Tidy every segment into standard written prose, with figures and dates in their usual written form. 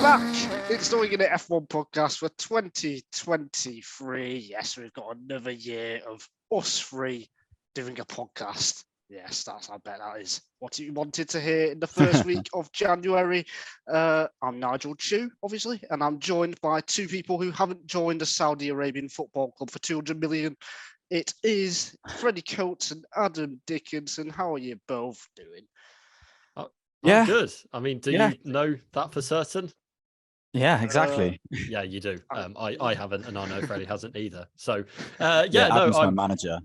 back. It's the Winging It F1 podcast for 2023. Yes, we've got another year of us three doing a podcast. Yes, I bet that is what you wanted to hear in the first week of January. I'm Nigel Chu, obviously, and I'm joined by two people who haven't joined the Saudi Arabian Football Club for 200 million. It is Freddie Coates and Adam Dickinson. How are you both doing? I'm good. I mean, do you know that for certain? Yeah, exactly. Yeah, you do. I haven't, and I know Freddie hasn't either. So, Adam's my manager.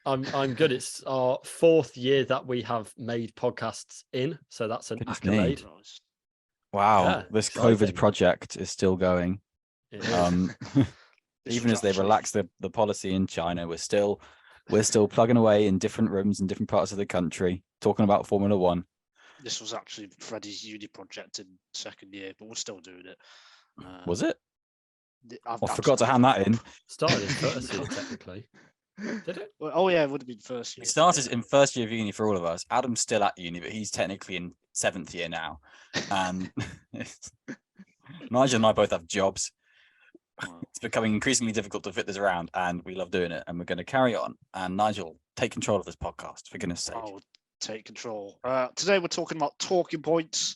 I'm good. It's our fourth year that we have made podcasts in, so that's an accolade. Wow, this COVID project is still going. Even as they relax the policy in China, we're still plugging away in different rooms in different parts of the country, talking about Formula One. This was actually Freddie's uni project in second year, but we're still doing it. Was it? I forgot to hand that in. Started in first year, technically. Did it? Well, oh, yeah, it would have been first year. It started in first year of uni for all of us. Adam's still at uni, but he's technically in seventh year now. Nigel and I both have jobs. It's becoming increasingly difficult to fit this around, and we love doing it, and we're going to carry on. And Nigel, take control of this podcast, for goodness sake. Oh, take control. Today we're talking about talking points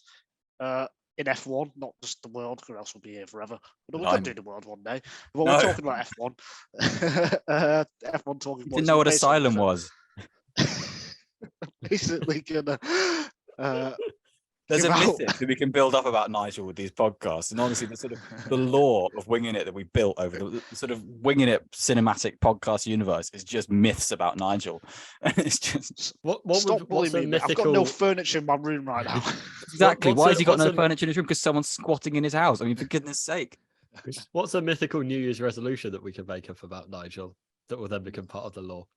in F1, not just the world, or else we'll be here forever. But we're going to do the world one day. But we're talking about F1. F1 talking points. You didn't know what Asylum was. Basically gonna... There's a mythic that we can build up about Nigel with these podcasts, and honestly, the lore of Winging It that we built over the sort of Winging It cinematic podcast universe is just myths about Nigel. It's just what's a mythical... I've got no furniture in my room right now. Exactly. Why has he got no furniture in his room? Because someone's squatting in his house. I mean, for goodness sake. What's a mythical New Year's resolution that we can make up about Nigel that will then become part of the lore?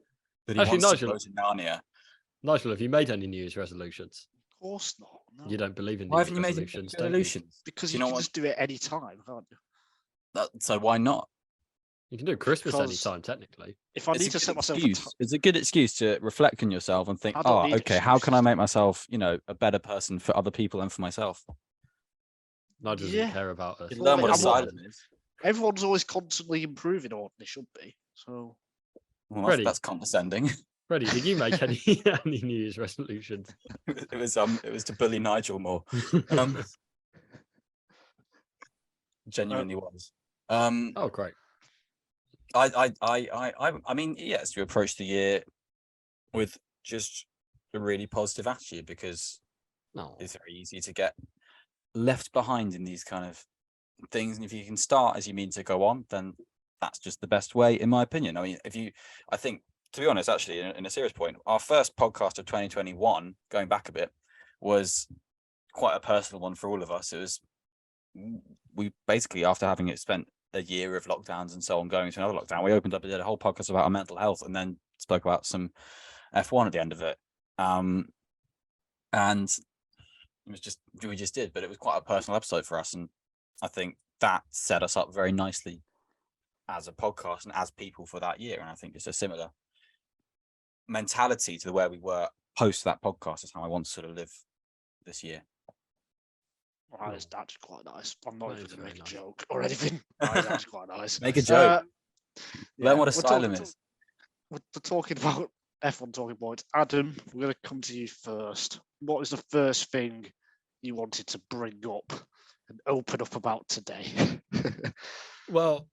Actually, Nigel, to Narnia. Nigel, have you made any New Year's resolutions? Of course not. No. You don't believe in New Year's resolutions, don't you? Because you can just do it any time, can't you? So why not? You can do Christmas any time, technically. If I need to set myself it's a good excuse to reflect on yourself and think, okay, how can I make myself, a better person for other people and for myself? Nigel doesn't care about us. You learn what Asylum is. Everyone's always constantly improving, or they should be. So, that's condescending. Freddie, did you make any New Year's resolutions? It was to bully Nigel more. Genuinely was. Oh, great. I mean, yes, you approach the year with just a really positive attitude, because it's very easy to get left behind in these kind of things, and if you can start as you mean to go on, then that's just the best way, in my opinion. I mean, I think, to be honest, actually, in a serious point, our first podcast of 2021, going back a bit, was quite a personal one for all of us. It was, we basically, after having spent a year of lockdowns and so on, going to another lockdown, we opened up and did a whole podcast about our mental health, and then spoke about some F1 at the end of it. And it was just, we just did, but it was quite a personal episode for us. And I think that set us up very nicely as a podcast and as people for that year. And I think it's a similar mentality to where we were post that podcast is how I want to sort of live this year. Well, that's actually quite nice. I'm not even going to make a joke or anything. That's actually quite nice. Make a joke. Learn what Asylum is. We're talking about F1 talking points. Adam, we're going to come to you first. What is the first thing you wanted to bring up and open up about today? Well,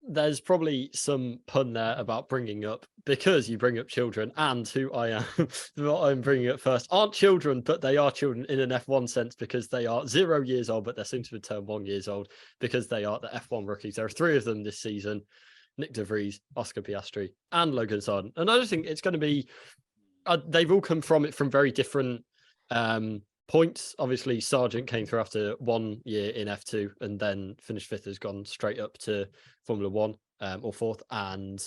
there's probably some pun there about bringing up, because you bring up children, and who I am, what I'm bringing up first aren't children, but they are children in an F1 sense, because they are 0 years old, but they're soon to turn 1 year old, because they are the F1 rookies. There are 3 of them this season: Nick De Vries, Oscar Piastri, and Logan Sargent. And I just think it's going to be, they've all come from very different points. Obviously, Sargent came through after 1 year in F2 and then finished 5th, has gone straight up to Formula One, or 4th, and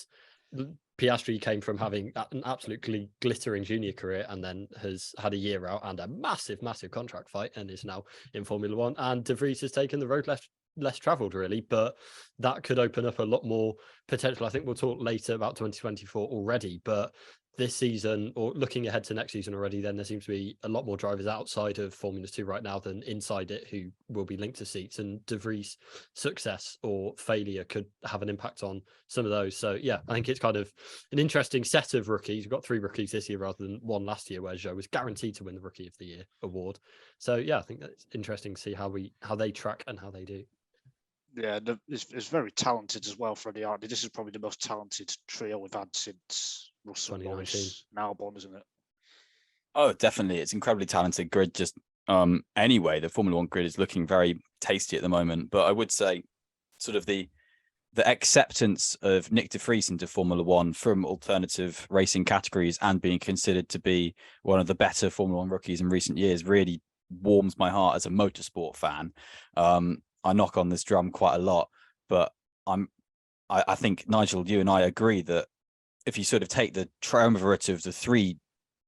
Piastri came from having an absolutely glittering junior career and then has had a year out and a massive contract fight and is now in Formula One. And De Vries has taken the road less travelled, really, but that could open up a lot more potential. I think we'll talk later about 2024 already, but this season, or looking ahead to next season already, then there seems to be a lot more drivers outside of Formula 2 right now than inside it who will be linked to seats, and De Vries' success or failure could have an impact on some of those. So yeah, I think it's kind of an interesting set of rookies. We've got 3 rookies this year rather than 1 last year, where Zhou was guaranteed to win the Rookie of the Year award. So yeah, I think that's interesting to see how they track and how they do. Yeah, it's very talented as well for the Arctic. This is probably the most talented trio we've had since Russell, Norris, and Albon, isn't it? Oh, definitely. It's incredibly talented grid. Just anyway, the Formula One grid is looking very tasty at the moment. But I would say sort of the acceptance of Nick de Vries into Formula One from alternative racing categories and being considered to be one of the better Formula One rookies in recent years really warms my heart as a motorsport fan. I knock on this drum quite a lot, but I think, Nigel, you and I agree that if you sort of take the triumvirate of the 3,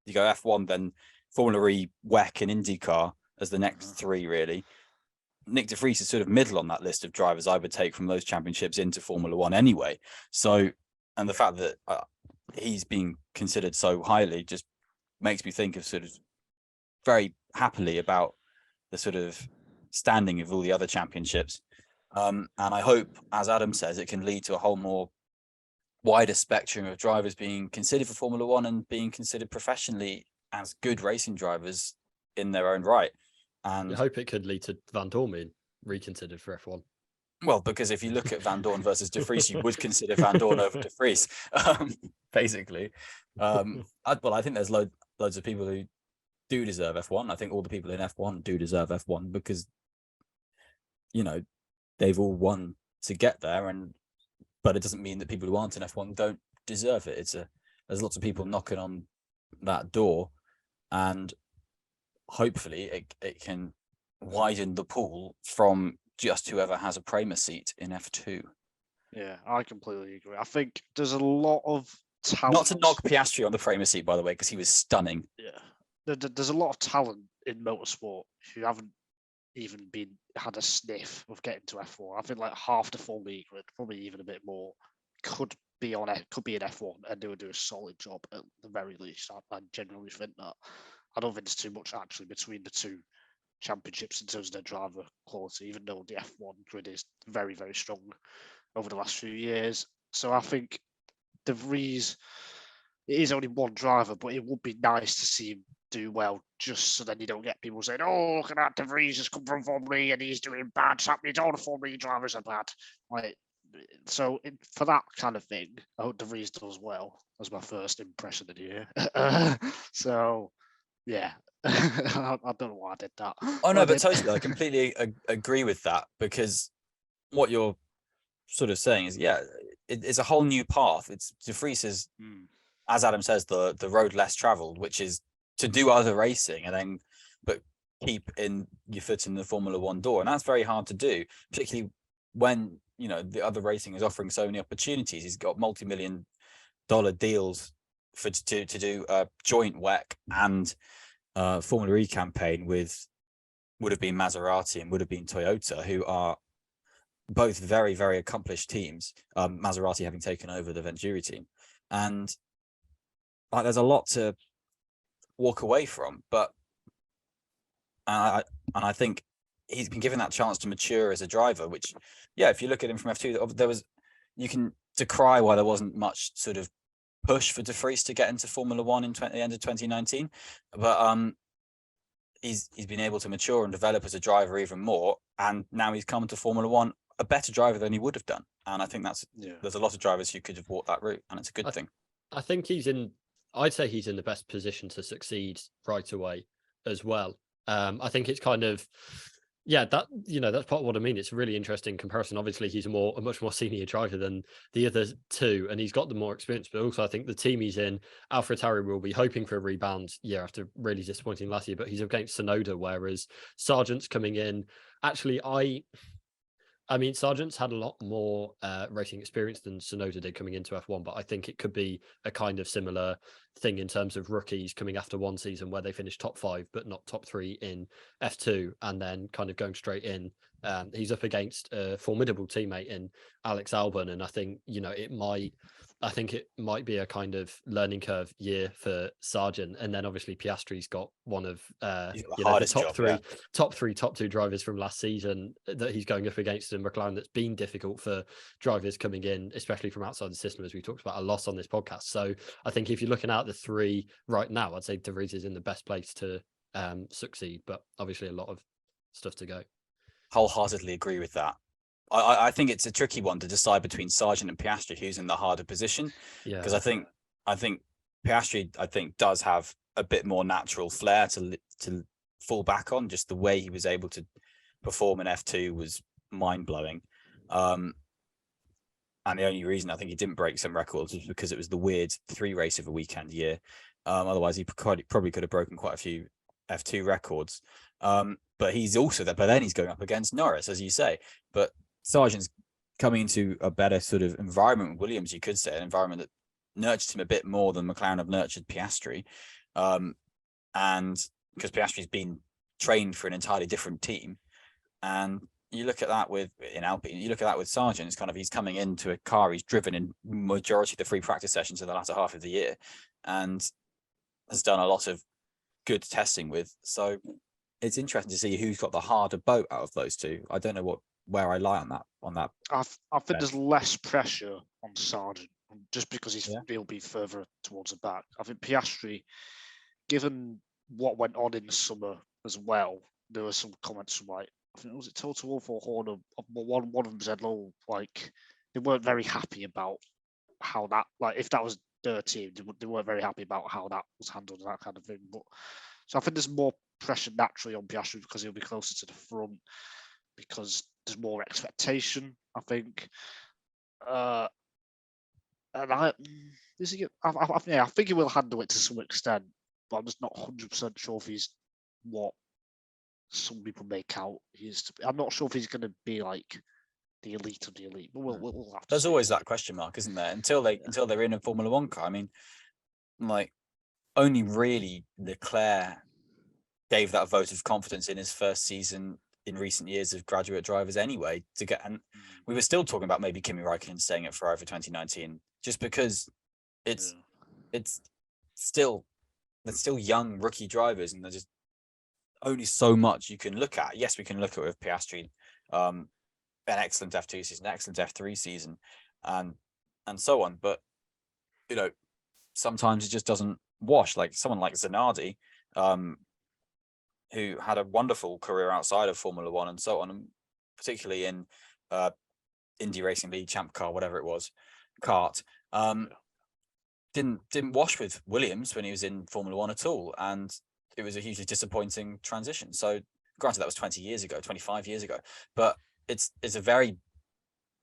you go F1, then Formula E, WEC, and IndyCar as the next 3, really. Nick de Vries is sort of middle on that list of drivers I would take from those championships into Formula One anyway. So, and the fact that he's being considered so highly just makes me think of sort of very happily about the sort of standing of all the other championships. And I hope, as Adam says, it can lead to a whole more wider spectrum of drivers being considered for Formula One and being considered professionally as good racing drivers in their own right. And I hope it could lead to Van Dorn being reconsidered for F1. Well, because if you look at Van Dorn versus De Vries, you would consider Van Dorn over De Vries, basically. I think there's loads of people who do deserve F1. I think all the people in F1 do deserve F1 because, you know, they've all won to get there, but it doesn't mean that people who aren't in F1 don't deserve it. There's lots of people knocking on that door, and hopefully it can widen the pool from just whoever has a Prema seat in F2. Yeah, I completely agree. I think there's a lot of talent. Not to knock Piastri on the Prema seat, by the way, because he was stunning. Yeah, there's a lot of talent in motorsport who haven't even had a sniff of getting to F1. I think like half the full league, probably even a bit more, could be in F1 and they would do a solid job at the very least. I genuinely think that. I don't think there's too much actually between the 2 championships in terms of their driver quality, even though the F1 grid is very, very strong over the last few years. So I think De Vries, it is only 1 driver, but it would be nice to see him do well, just so then you don't get people saying, "Oh, look at that, De Vries has come from Formula E and he's doing bad. So that means all the Formula E drivers are bad." Like, so for that kind of thing, I hope De Vries does well. That's my first impression of the year. So, yeah, I don't know why I did that. Oh no, but totally, I completely agree with that, because what you're sort of saying is, yeah, it's a whole new path. It's De Vries is, as Adam says, the road less traveled, which is to do other racing and then but keep in your foot in the Formula One door, and that's very hard to do, particularly when, you know, the other racing is offering so many opportunities. He's got multi-million-dollar deals to do a joint WEC and Formula E campaign with, would have been Maserati and would have been Toyota, who are both very, very accomplished teams. Maserati having taken over the Venturi team, and like there's a lot to walk away from. But I think he's been given that chance to mature as a driver. Which, yeah, if you look at him from F2, you can decry why there wasn't much sort of push for De Vries to get into Formula One in the end of 2019, but he's been able to mature and develop as a driver even more, and now he's come to Formula One a better driver than he would have done. And I think there's a lot of drivers who could have walked that route, and it's a good thing. I think I'd say he's in the best position to succeed right away as well. I think it's kind of, yeah, that, you know, that's part of what I mean. It's a really interesting comparison. Obviously, he's a much more senior driver than the other 2, and he's got the more experience. But also, I think the team he's in, AlphaTauri, will be hoping for a rebound year after really disappointing last year. But he's against Tsunoda, whereas Sargent's coming in. Actually, I mean, Sargent's had a lot more racing experience than Tsunoda did coming into F1, but I think it could be a kind of similar thing in terms of rookies coming after one season where they finished top 5 but not top 3 in F2, and then kind of going straight in. He's up against a formidable teammate in Alex Albon, and I think, you know, it might I think it might be a kind of learning curve year for Sargent, and then obviously Piastri's got one of He's got the hardest top job, three, yeah. top two drivers from last season that he's going up against in McLaren. That's been difficult for drivers coming in, especially from outside the system, as we talked about a lot on this podcast. So I think if you're looking at the three right now, I'd say De Vries is in the best place to succeed, but obviously a lot of stuff to go. Wholeheartedly agree with that. I think it's a tricky one to decide between Sargent and Piastri, who's in the harder position. Yeah, because I think Piastri, does have a bit more natural flair to fall back on. Just the way he was able to perform in F2 was mind blowing. And the only reason I think he didn't break some records was because it was the weird 3 race of a weekend year. Otherwise, he probably could have broken quite a few F2 records. But he's also there. But then he's going up against Norris, as you say. But Sargent's coming into a better sort of environment with Williams, you could say, an environment that nurtured him a bit more than McLaren have nurtured Piastri. And because Piastri's been trained for an entirely different team. And you look at that in Alpine, you look at that with Sargent, it's kind of, he's coming into a car he's driven in majority of the free practice sessions in the latter half of the year and has done a lot of good testing with. So it's interesting to see who's got the harder boat out of those two. I don't know where I lie on that. I think there's less pressure on Sargent just because he'll be further towards the back. I think Piastri, given what went on in the summer as well, there were some comments from I think was it Toto Wolff or Horner. One of them said, they weren't very happy about how that, if that was their team, they weren't very happy about how that was handled and that kind of thing. But so I think there's more pressure naturally on Piastri because he'll be closer to the front because there's more expectation, I think. And I think he will handle it to some extent, but I'm just not 100% sure if he's what some people make out he is to be. I'm not sure if he's going to be like the elite of the elite, but we'll have to. There's always that question mark, isn't there? Until they're in a Formula One car. I mean, only really Leclerc gave that vote of confidence in his first season in recent years of graduate drivers anyway to get, and we were still talking about maybe Kimi Räikkönen staying at Ferrari for 2019 just because it's still young rookie drivers and there's just only so much you can look at. Yes, we can look at with Piastri, an excellent F2 season, excellent F3 season, and so on, but sometimes it just doesn't wash. Like someone like Zanardi, who had a wonderful career outside of Formula One and so on, and particularly in Indy Racing League, Champ Car, whatever it was, kart, didn't wash with Williams when he was in Formula One at all, and it was a hugely disappointing transition. So, granted, that was 20 years ago, 25 years ago, but it's a very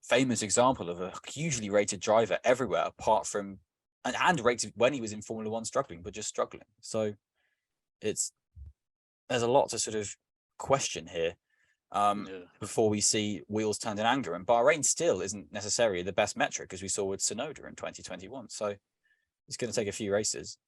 famous example of a hugely rated driver everywhere, apart from and rated when he was in Formula One, struggling, but just struggling. So, there's a lot to sort of question here before we see wheels turned in anger. And Bahrain still isn't necessarily the best metric, as we saw with Tsunoda in 2021. So it's going to take a few races.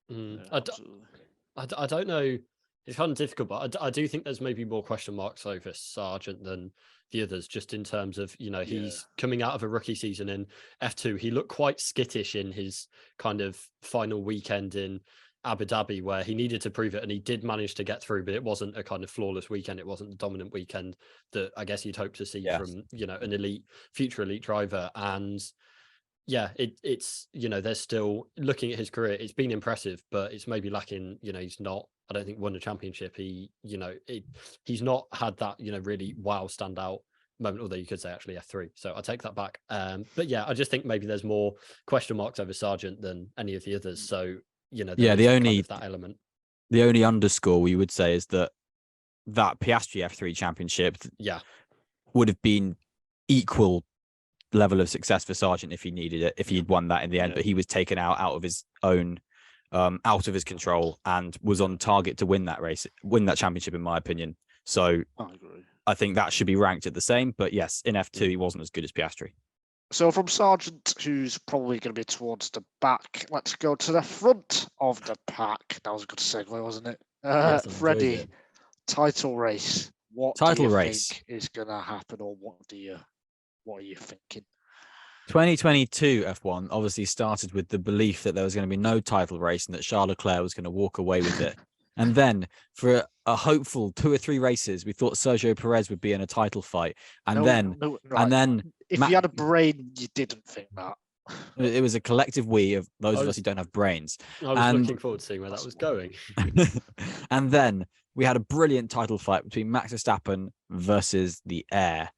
I don't know. It's kind of difficult, but I do think there's maybe more question marks over Sargent than the others, just in terms of, he's coming out of a rookie season in F2. He looked quite skittish in his kind of final weekend in Abu Dhabi, where he needed to prove it, and he did manage to get through, but it wasn't a kind of flawless weekend. It wasn't the dominant weekend that I guess you'd hope to see from an future elite driver. And it's they're still looking at his career. It's been impressive, but it's maybe lacking. He's not, I don't think, won a championship. He's not had that really wow standout moment, although you could say actually F3, so I take that back. But I just think maybe there's more question marks over Sargent than any of the others. So the only that element, the only underscore we would say is that Piastri F3 championship would have been equal level of success for Sargent if he needed it, if he'd won that in the end, but he was taken out of his own out of his control and was on target to win that championship, in my opinion. So I agree. I think that should be ranked at the same, but yes, in F2 he wasn't as good as Piastri. So from Sargent, who's probably going to be towards the back, let's go to the front of the pack. That was a good segue, wasn't it? Yes, Freddie, title race. What do you think is going to happen, or what are you thinking? 2022 F1 obviously started with the belief that there was going to be no title race and that Charles Leclerc was going to walk away with it. And then for a hopeful 2 or 3 races, we thought Sergio Perez would be in a title fight. And then if you had a brain, you didn't think that. It was a collective we of those of us who don't have brains. I was looking forward to seeing where that was going. And then we had a brilliant title fight between Max Verstappen versus the Air.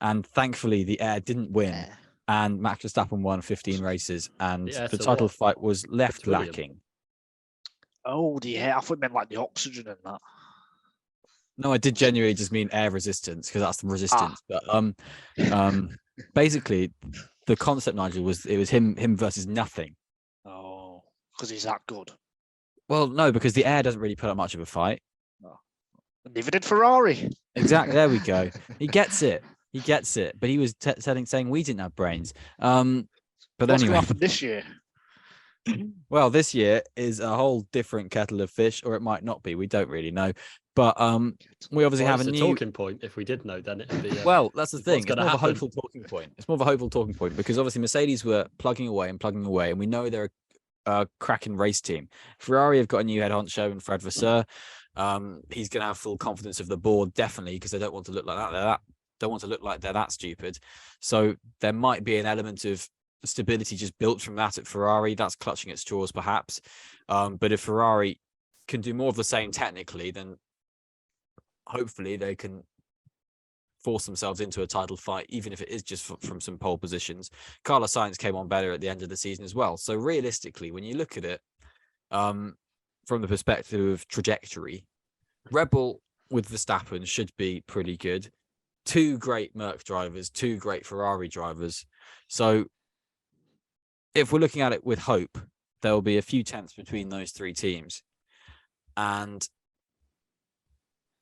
And thankfully, the Air didn't win. And Max Verstappen won 15 races. And the title fight was left lacking. Oh, the air. I thought it meant like the oxygen and that. No, I did genuinely just mean air resistance because that's the resistance. But basically, the concept, Nigel, was it was him versus nothing. Oh, because he's that good. Well, no, because the Air doesn't really put up much of a fight. Oh. Neither did Ferrari. Exactly. There we go. He gets it. He gets it. But he was saying we didn't have brains. But What's anyway, going to happen this year? Well, this year is a whole different kettle of fish, or it might not be. We don't really know. But we obviously have a new talking point. If we did know, then it'd be. Well, that's the thing. It's more of a hopeful talking point. It's more of a hopeful talking point because obviously Mercedes were plugging away, and we know they're a cracking race team. Ferrari have got a new head honcho in Fred Vasseur. He's going to have full confidence of the board, definitely, because they don't want to look like that. Don't want to look like they're that stupid. So there might be an element of stability just built from that at Ferrari. That's clutching at straws, perhaps. But if Ferrari can do more of the same technically, then hopefully they can force themselves into a title fight, even if it is just from some pole positions. Carlos Sainz came on better at the end of the season as well. So realistically, when you look at it from the perspective of trajectory, Red Bull with Verstappen should be pretty good. 2 great Merc drivers, 2 great Ferrari drivers. So if we're looking at it with hope, there will be a few tenths between those 3 teams. And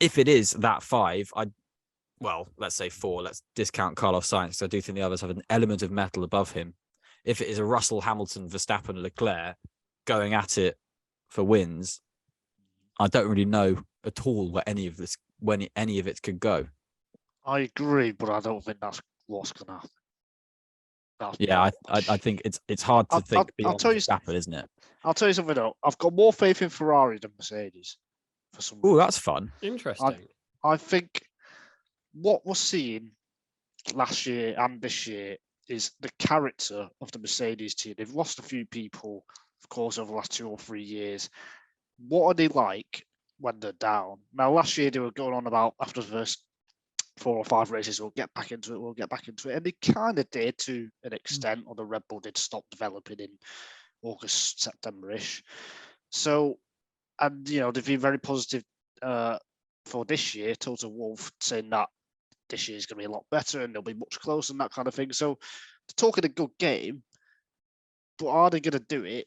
if it is that 5, let's say 4, let's discount Carlos Sainz. I do think the others have an element of metal above him. If it is a Russell, Hamilton, Verstappen, Leclerc going at it for wins, I don't really know at all when any of it could go. I agree, but I don't think that's what's going to happen. Yeah, I think it's hard to think beyond Verstappen, isn't it? I'll tell you something though. I've got more faith in Ferrari than Mercedes. Oh, that's fun. Interesting. I think what we're seeing last year and this year is the character of the Mercedes team. They've lost a few people, of course, over the last 2 or 3 years. What are they like when they're down? Now, last year they were going on about after the first 4 or 5 races, we'll get back into it. And they kind of did to an extent, or the Red Bull did stop developing in August, September-ish. So, and, they've been very positive for this year. Toto Wolff saying that this year is going to be a lot better and they'll be much closer and that kind of thing. So, they're talking a good game, but are they going to do it?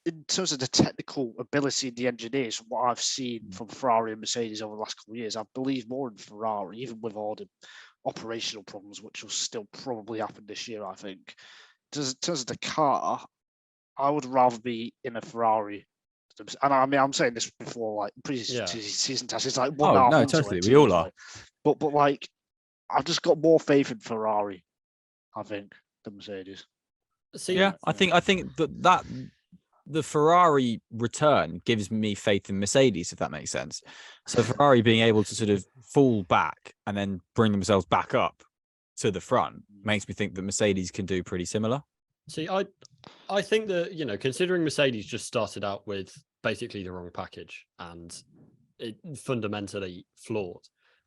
In terms of the technical ability of the engineers, from what I've seen from Ferrari and Mercedes over the last couple of years, I believe more in Ferrari, even with all the operational problems, which will still probably happen this year, I think. In terms of the car, I would rather be in a Ferrari. And I mean, I'm saying this before, like, pre-season test. It's like 1.5 months totally. away, We all are. But like, I've just got more faith in Ferrari, I think, than Mercedes. I think that the Ferrari return gives me faith in Mercedes, if that makes sense. So Ferrari being able to sort of fall back and then bring themselves back up to the front makes me think that Mercedes can do pretty similar. See, I think that, considering Mercedes just started out with basically the wrong package and it fundamentally flawed,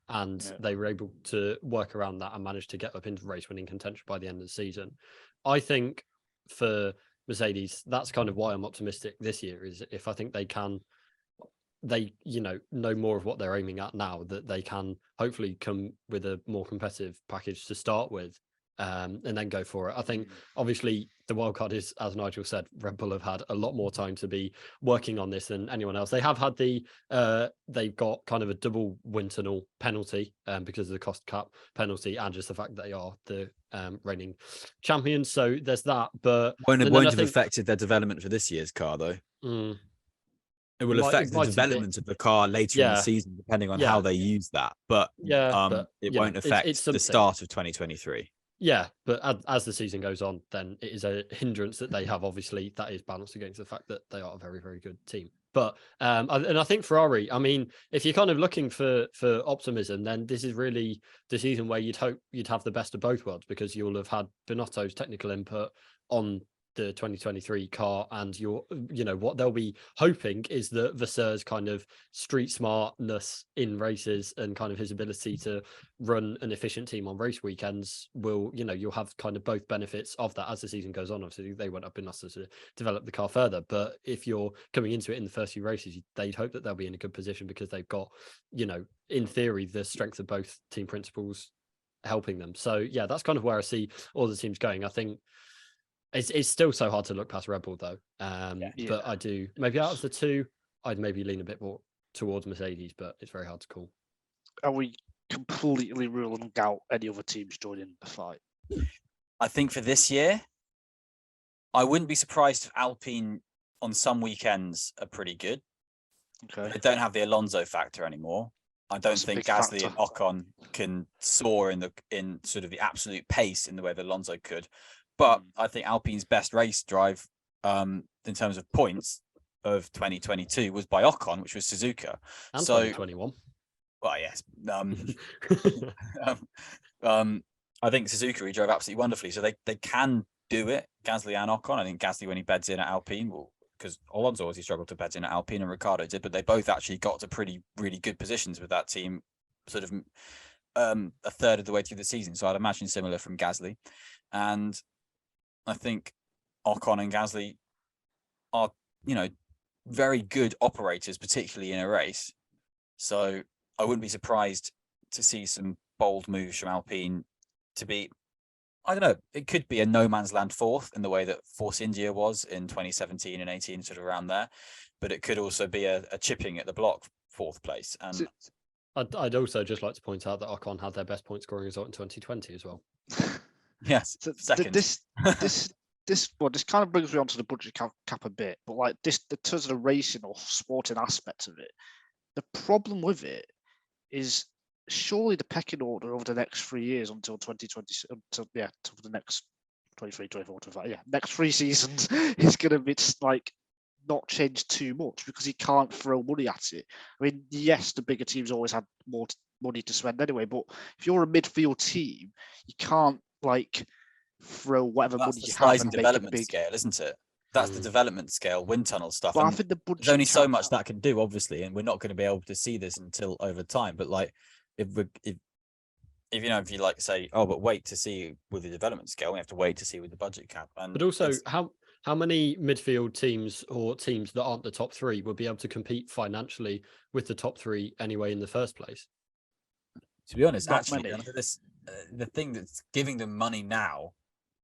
and they were able to work around that and manage to get up into race winning contention by the end of the season. I think for Mercedes, that's kind of why I'm optimistic this year, is if I think they know more of what they're aiming at now, that they can hopefully come with a more competitive package to start with, and then go for it. I think obviously the wildcard is, as Nigel said, Red Bull have had a lot more time to be working on this than anyone else. They have had they've got kind of a double wind tunnel penalty because of the cost cap penalty and just the fact that they are the reigning champions. So there's that, but it won't have affected their development for this year's car, though. It will affect the development of the car later in the season, depending on how they use that. But it won't affect the start of 2023. Yeah, but as the season goes on, then it is a hindrance that they have. Obviously, that is balanced against the fact that they are a very, very good team. But and I think Ferrari. I mean, if you're kind of looking for optimism, then this is really the season where you'd hope you'd have the best of both worlds, because you'll have had Binotto's technical input on the 2023 car, and what they'll be hoping is that Vasseurs kind of street smartness in races and kind of his ability to run an efficient team on race weekends will, you'll have kind of both benefits of that as the season goes on. Obviously, they went up in us to develop the car further, but if you're coming into it in the first few races, they'd hope that they'll be in a good position because they've got, in theory, the strength of both team principals helping them. So yeah, that's kind of where I see all the teams going. I think it's still so hard to look past Red Bull though. But I do, maybe out of the two, I'd maybe lean a bit more towards Mercedes, but it's very hard to call. Are we completely ruling out any other teams joining the fight? I think for this year, I wouldn't be surprised if Alpine on some weekends are pretty good. Okay. They don't have the Alonso factor anymore. I don't think Gasly and Ocon can soar in sort of the absolute pace in the way that Alonso could. But I think Alpine's best race drive in terms of points of 2022 was by Ocon, which was Suzuka. And 2021. Well, yes. I think Suzuka, he drove absolutely wonderfully. So they can do it, Gasly and Ocon. I think Gasly, when he beds in at Alpine, because Alonso obviously struggled to bed in at Alpine and Ricciardo did, but they both actually got to really good positions with that team, sort of a third of the way through the season. So I'd imagine similar from Gasly. And I think Ocon and Gasly are, very good operators, particularly in a race. So I wouldn't be surprised to see some bold moves from Alpine to be, I don't know, it could be a no man's land fourth in the way that Force India was in 2017 and 18, sort of around there. But it could also be a chipping at the block fourth place. And I'd also just like to point out that Ocon had their best point scoring result in 2020 as well. Yes, so second. This kind of brings me on to the budget cap a bit, but like this, in terms of the racing or sporting aspects of it, the problem with it is surely the pecking order over the next 3 years until 2020, until the next 23, 24, 25, next 3 seasons is going to be like not change too much because you can't throw money at it. I mean, yes, the bigger teams always had more money to spend anyway, but if you're a midfield team, you can't like throw whatever money you have and development make it big. scale, isn't it? That's the development scale, wind tunnel stuff. But I think the budget there's only so much that can do, obviously, and we're not going to be able to see this until over time. But like, if you like say, oh, but wait to see with the development scale, we have to wait to see with the budget cap. But also, how many midfield teams or teams that aren't the top three will be able to compete financially with the top three anyway in the first place? To be honest, actually, the thing that's giving them money now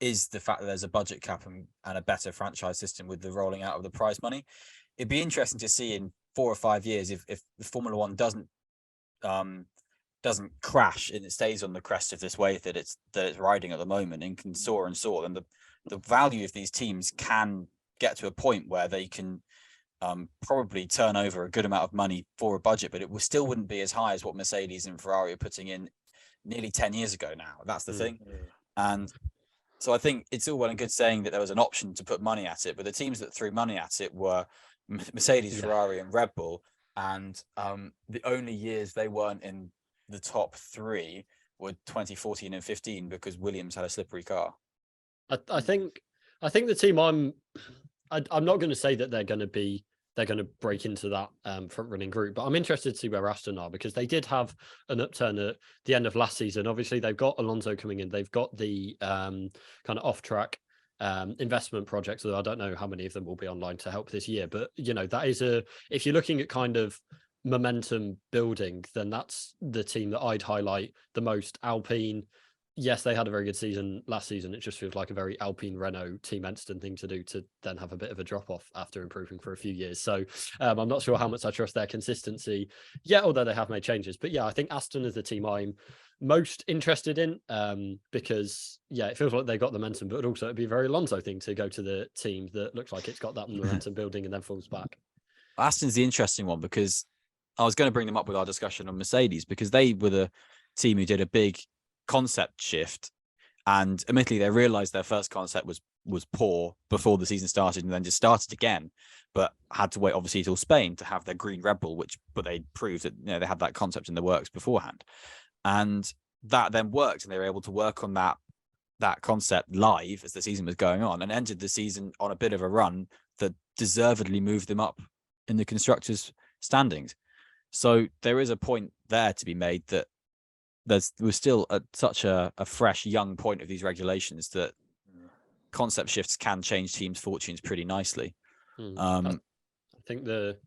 is the fact that there's a budget cap and a better franchise system with the rolling out of the prize money. It'd be interesting to see in 4 or 5 years if Formula One doesn't crash and it stays on the crest of this wave that it's riding at the moment and can soar and soar, then the value of these teams can get to a point where they can probably turn over a good amount of money for a budget, but it still wouldn't be as high as what Mercedes and Ferrari are putting in nearly 10 years ago now. That's the thing. And so I think it's all well and good saying that there was an option to put money at it, but the teams that threw money at it were Mercedes, Ferrari, and Red Bull. And the only years they weren't in the top three were 2014 and 15 because Williams had a slippery car. I think the team I'm not going to say that they're going to break into that front running group, but I'm interested to see where Aston are, because they did have an upturn at the end of last season. Obviously, they've got Alonso coming in. They've got the kind of off track investment projects, although I don't know how many of them will be online to help this year. But that is if you're looking at kind of momentum building, then that's the team that I'd highlight the most. Alpine, yes, they had a very good season last season. It just feels like a very Alpine Renault Team Edstone thing to do, to then have a bit of a drop off after improving for a few years. So I'm not sure how much I trust their consistency yet, although they have made changes. But yeah, I think Aston is the team I'm most interested in because it feels like they got the momentum, but also it'd be a very Alonso thing to go to the team that looks like it's got that momentum building and then falls back. Aston's the interesting one because I was going to bring them up with our discussion on Mercedes, because they were the team who did a big concept shift And admittedly, they realized their first concept was poor before the season started, and then just started again, but had to wait obviously till Spain to have their green Red Bull, but they proved that they had that concept in the works beforehand, and that then worked, and they were able to work on that concept live as the season was going on, and ended the season on a bit of a run that deservedly moved them up in the constructors' standings. So there is a point there to be made that we're still at such a fresh, young point of these regulations that concept shifts can change teams' fortunes pretty nicely. I think the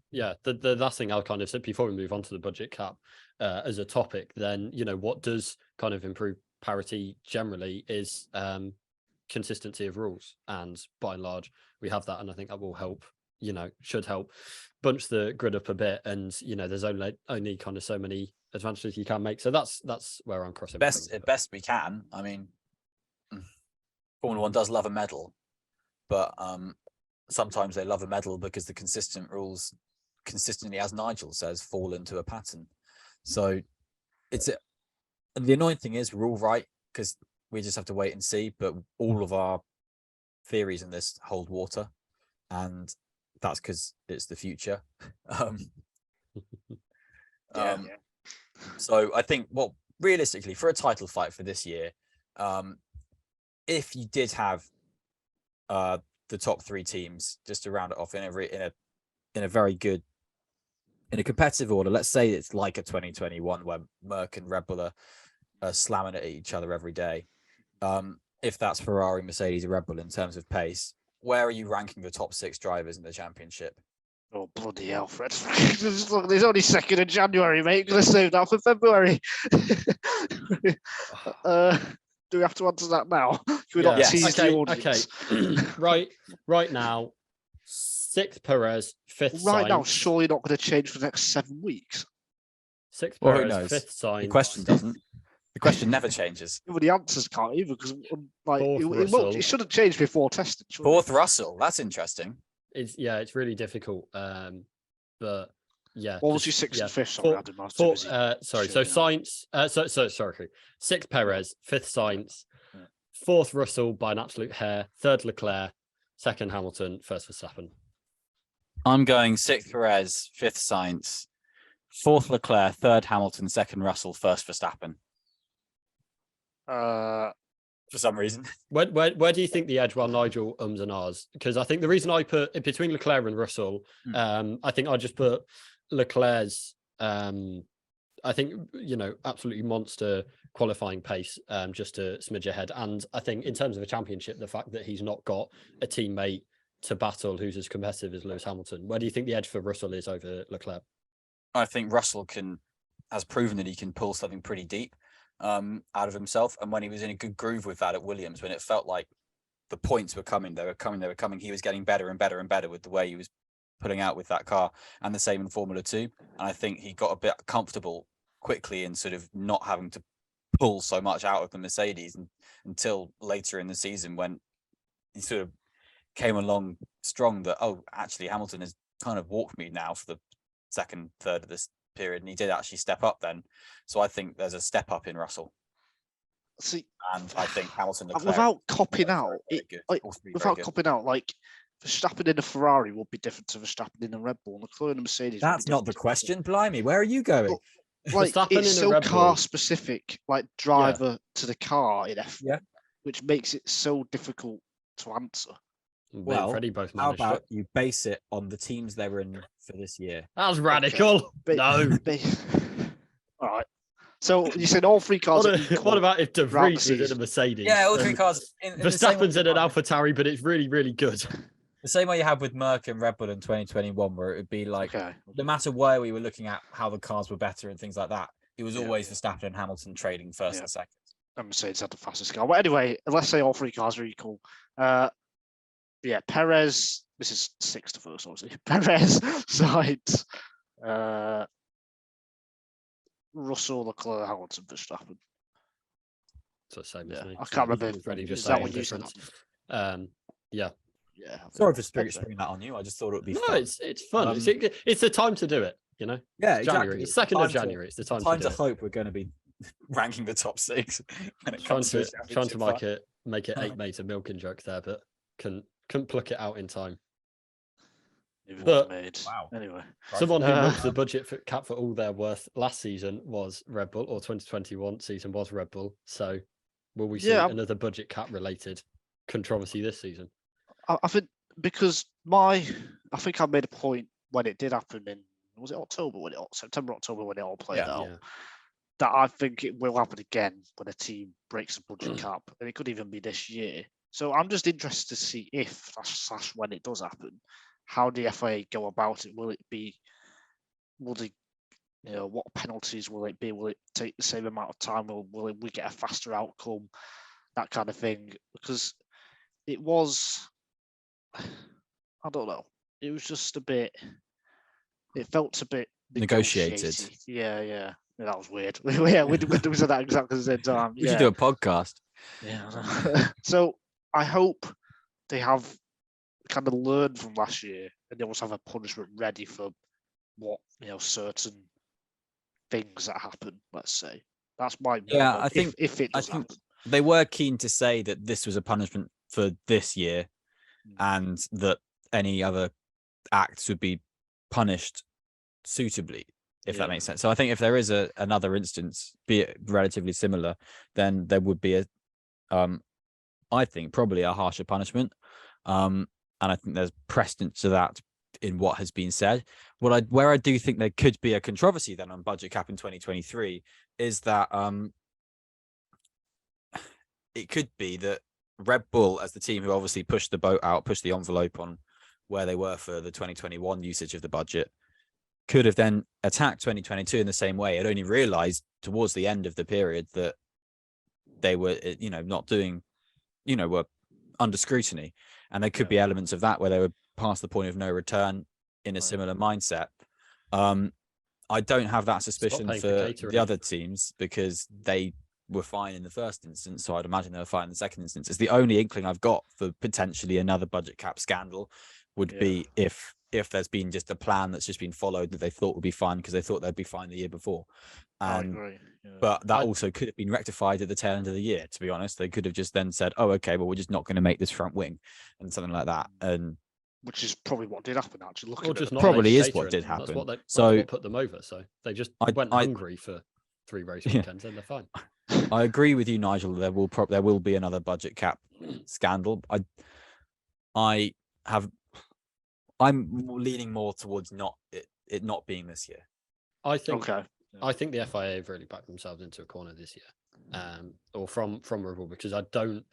last thing I'll kind of say before we move on to the budget cap as a topic, then what does kind of improve parity generally is consistency of rules, and by and large we have that, and I think that will help. Should help bunch the grid up a bit, and there's only kind of so many advantages you can make. So that's where I'm crossing. Best we can. I mean, Formula One does love a medal, but sometimes they love a medal because the consistent rules consistently, as Nigel says, fall into a pattern. So the annoying thing is we're all right because we just have to wait and see. But all of our theories in this hold water, and that's because it's the future. So I think, realistically, for a title fight for this year, if you did have the top three teams, just to round it off in a very good, in a competitive order, let's say it's like a 2021 where Merc and Red Bull are slamming it at each other every day. If that's Ferrari, Mercedes, and Red Bull in terms of pace, where are you ranking the top 6 drivers in the championship? Oh, bloody hell, Fred. There's only 2nd of January, mate. Going to save that for February. Do we have to answer that now? Can we not tease the audience? Okay. right now, 6th Perez, 5th Sainz. Right now, surely not going to change for the next 7 weeks. 6th Perez, 5th Sainz. The question doesn't. The question never changes. Well, the answers can't either, because it shouldn't change before testing. 4th Russell. That's interesting. It's really difficult. But yeah. What was your 6th and 5th? Sorry. So Sainz. Sorry. 6th Perez, 5th Sainz, 4th Russell by an absolute hair, 3rd Leclerc, 2nd Hamilton, 1st Verstappen. I'm going 6th Perez, 5th Sainz, 4th Leclerc, 3rd Hamilton, 2nd Russell, 1st Verstappen. For some reason. Where do you think the edge while Nigel ums and ahs? Because I think the reason I put between Leclerc and Russell, I think I just put Leclerc's I think absolutely monster qualifying pace just to smidge ahead. And I think in terms of a championship, the fact that he's not got a teammate to battle who's as competitive as Lewis Hamilton, where do you think the edge for Russell is over Leclerc? I think Russell has proven that he can pull something pretty deep out of himself, and when he was in a good groove with that at Williams, when it felt like the points were coming, they were coming, he was getting better and better and better with the way he was putting out with that car, and the same in Formula 2. And I think he got a bit comfortable quickly in sort of not having to pull so much out of the Mercedes until later in the season, when he sort of came along strong that, actually Hamilton has kind of walked me now for the 2nd, 3rd of this period, and he did actually step up then. So I think there's a step up in Russell. And I think Hamilton, without copping out, like Verstappen in a Ferrari would be different to Verstappen in a Red Bull. Leclerc in a Mercedes. That's not the question. Blimey, where are you going? Like, it's so car specific, like driver to the car in F1, which makes it so difficult to answer. Well, how about you base it on the teams they were in for this year? That was radical. No. All right. So you said all 3 cars. What about if De Vries is in a Mercedes? Yeah, all 3 cars. Verstappen's in an AlphaTauri, but it's really, really good. The same way you had with Merc and Red Bull in 2021, where it would be like, no matter where we were looking at how the cars were better and things like that, it was always Verstappen and Hamilton trading 1st and 2nd. And Mercedes had the fastest car. But anyway, let's say all 3 cars are equal. Perez. This is 6th to 1st, obviously. Perez, Sainz, Russell, Leclerc, Hamilton, Verstappen. So same as me. I can't remember. Is that what you said? Yeah. Sorry for springing that on you. I just thought it would be fun. It's fun. It's the time to do it, Yeah, January. exactly. It's 2nd of January. It's the time to hope we're going to be ranking the top 6 when it Trying comes to to championship make it 8 mate a milking joke there, but couldn't pluck it out in time. But made. wow. Anyway, someone who milked the budget cap for all they're worth last season was Red Bull, or 2021 season was Red Bull. So will we see another budget cap related controversy this season? I think because I think I made a point when it did happen in, was it September, October when it all played out, that I think it will happen again when a team breaks a budget cap, and it could even be this year. So I'm just interested to see if that's when it does happen. How the FIA go about it? Will they, what penalties will it be? Will it take the same amount of time? Will we get a faster outcome? That kind of thing. Because it was, I don't know. It was just a bit. It felt a bit negotiated. Yeah. That was weird. Yeah, we said that exactly at the same time. We should do a podcast. Yeah. So I hope they have kind of learned from last year, and they also have a punishment ready for what certain things that happen. Let's say that's my I think if it does happen. They were keen to say that this was a punishment for this year, and that any other acts would be punished suitably, if that makes sense. So I think if there is another instance, be it relatively similar, then there would be I think probably a harsher punishment. And I think there's precedent to that in what has been said. Where I do think there could be a controversy then on budget cap in 2023 is that it could be that Red Bull, as the team who obviously pushed the boat out, pushed the envelope on where they were for the 2021 usage of the budget, could have then attacked 2022 in the same way. It only realized towards the end of the period that they were, not doing, were under scrutiny. And there could be elements of that where they were past the point of no return in a similar mindset. I don't have that suspicion for the other teams because they were fine in the first instance. So I'd imagine they were fine in the second instance. It's the only inkling I've got for potentially another budget cap scandal would be if there's been just a plan that's just been followed that they thought would be fine because they thought they'd be fine the year before. I agree. But that also could have been rectified at the tail end of the year, to be honest. They could have just then said, oh, okay, well, we're just not going to make this front wing and something like that. And which is probably what did happen, actually. Probably is what did happen. That's what put them over. So they just went hungry for 3 race weekends and they're fine. I agree with you, Nigel. There will be another budget cap scandal. I'm leaning more towards it not being this year. I think the FIA have really backed themselves into a corner this year, or from Red Bull, because I don't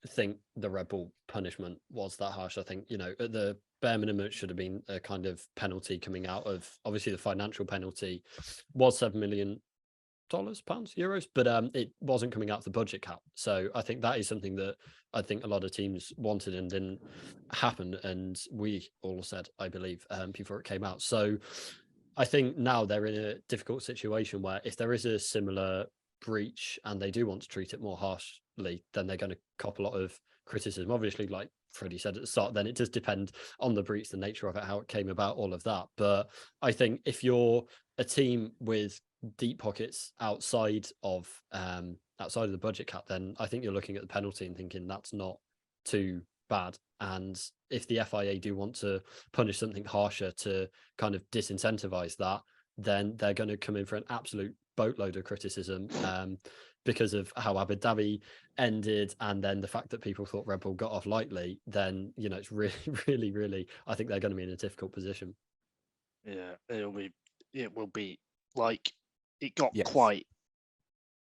think the Red Bull punishment was that harsh. I think at the bare minimum it should have been a kind of penalty coming out of, obviously the financial penalty was $7 million, pounds, euros, but it wasn't coming out of the budget cap. So I think that is something that I think a lot of teams wanted and didn't happen, and we all said, I believe, before it came out. So I think now they're in a difficult situation where if there is a similar breach and they do want to treat it more harshly, then they're going to cop a lot of criticism. Obviously, like Freddie said at the start, then it does depend on the breach, the nature of it, how it came about, all of that. But I think if you're a team with deep pockets outside of the budget cap, then I think you're looking at the penalty and thinking that's not too bad. And if the FIA do want to punish something harsher to kind of disincentivize that, then they're going to come in for an absolute boatload of criticism because of how Abu Dhabi ended, and then the fact that people thought Red Bull got off lightly. Then it's really, really, I think they're going to be in a difficult position. Yeah, it will be like it got quite,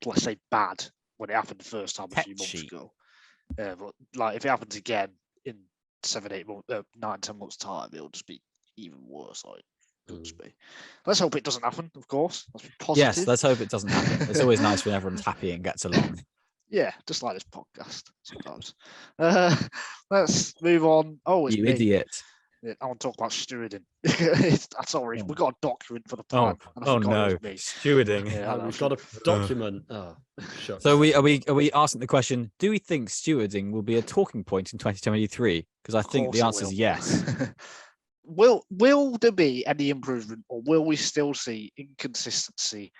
let's say, bad when it happened the first time a few months ago. But like if it happens again in 7-8 months, 9-10 months time, it'll just be even worse. Like it'll just be. Let's hope it doesn't happen. Of course, let's be positive. Yes, let's hope it doesn't happen. It's always nice when everyone's happy and gets along. Yeah, just like this podcast sometimes. Let's move on. Oh, it's you me. Idiot. I want to talk about stewarding. Sorry, we've got a document for the plan. Oh no, stewarding. Yeah, we've got a document. Shucks. So are we asking the question? Do we think stewarding will be a talking point in 2023? Because I think the answer is yes. Will there be any improvement, or will we still see inconsistency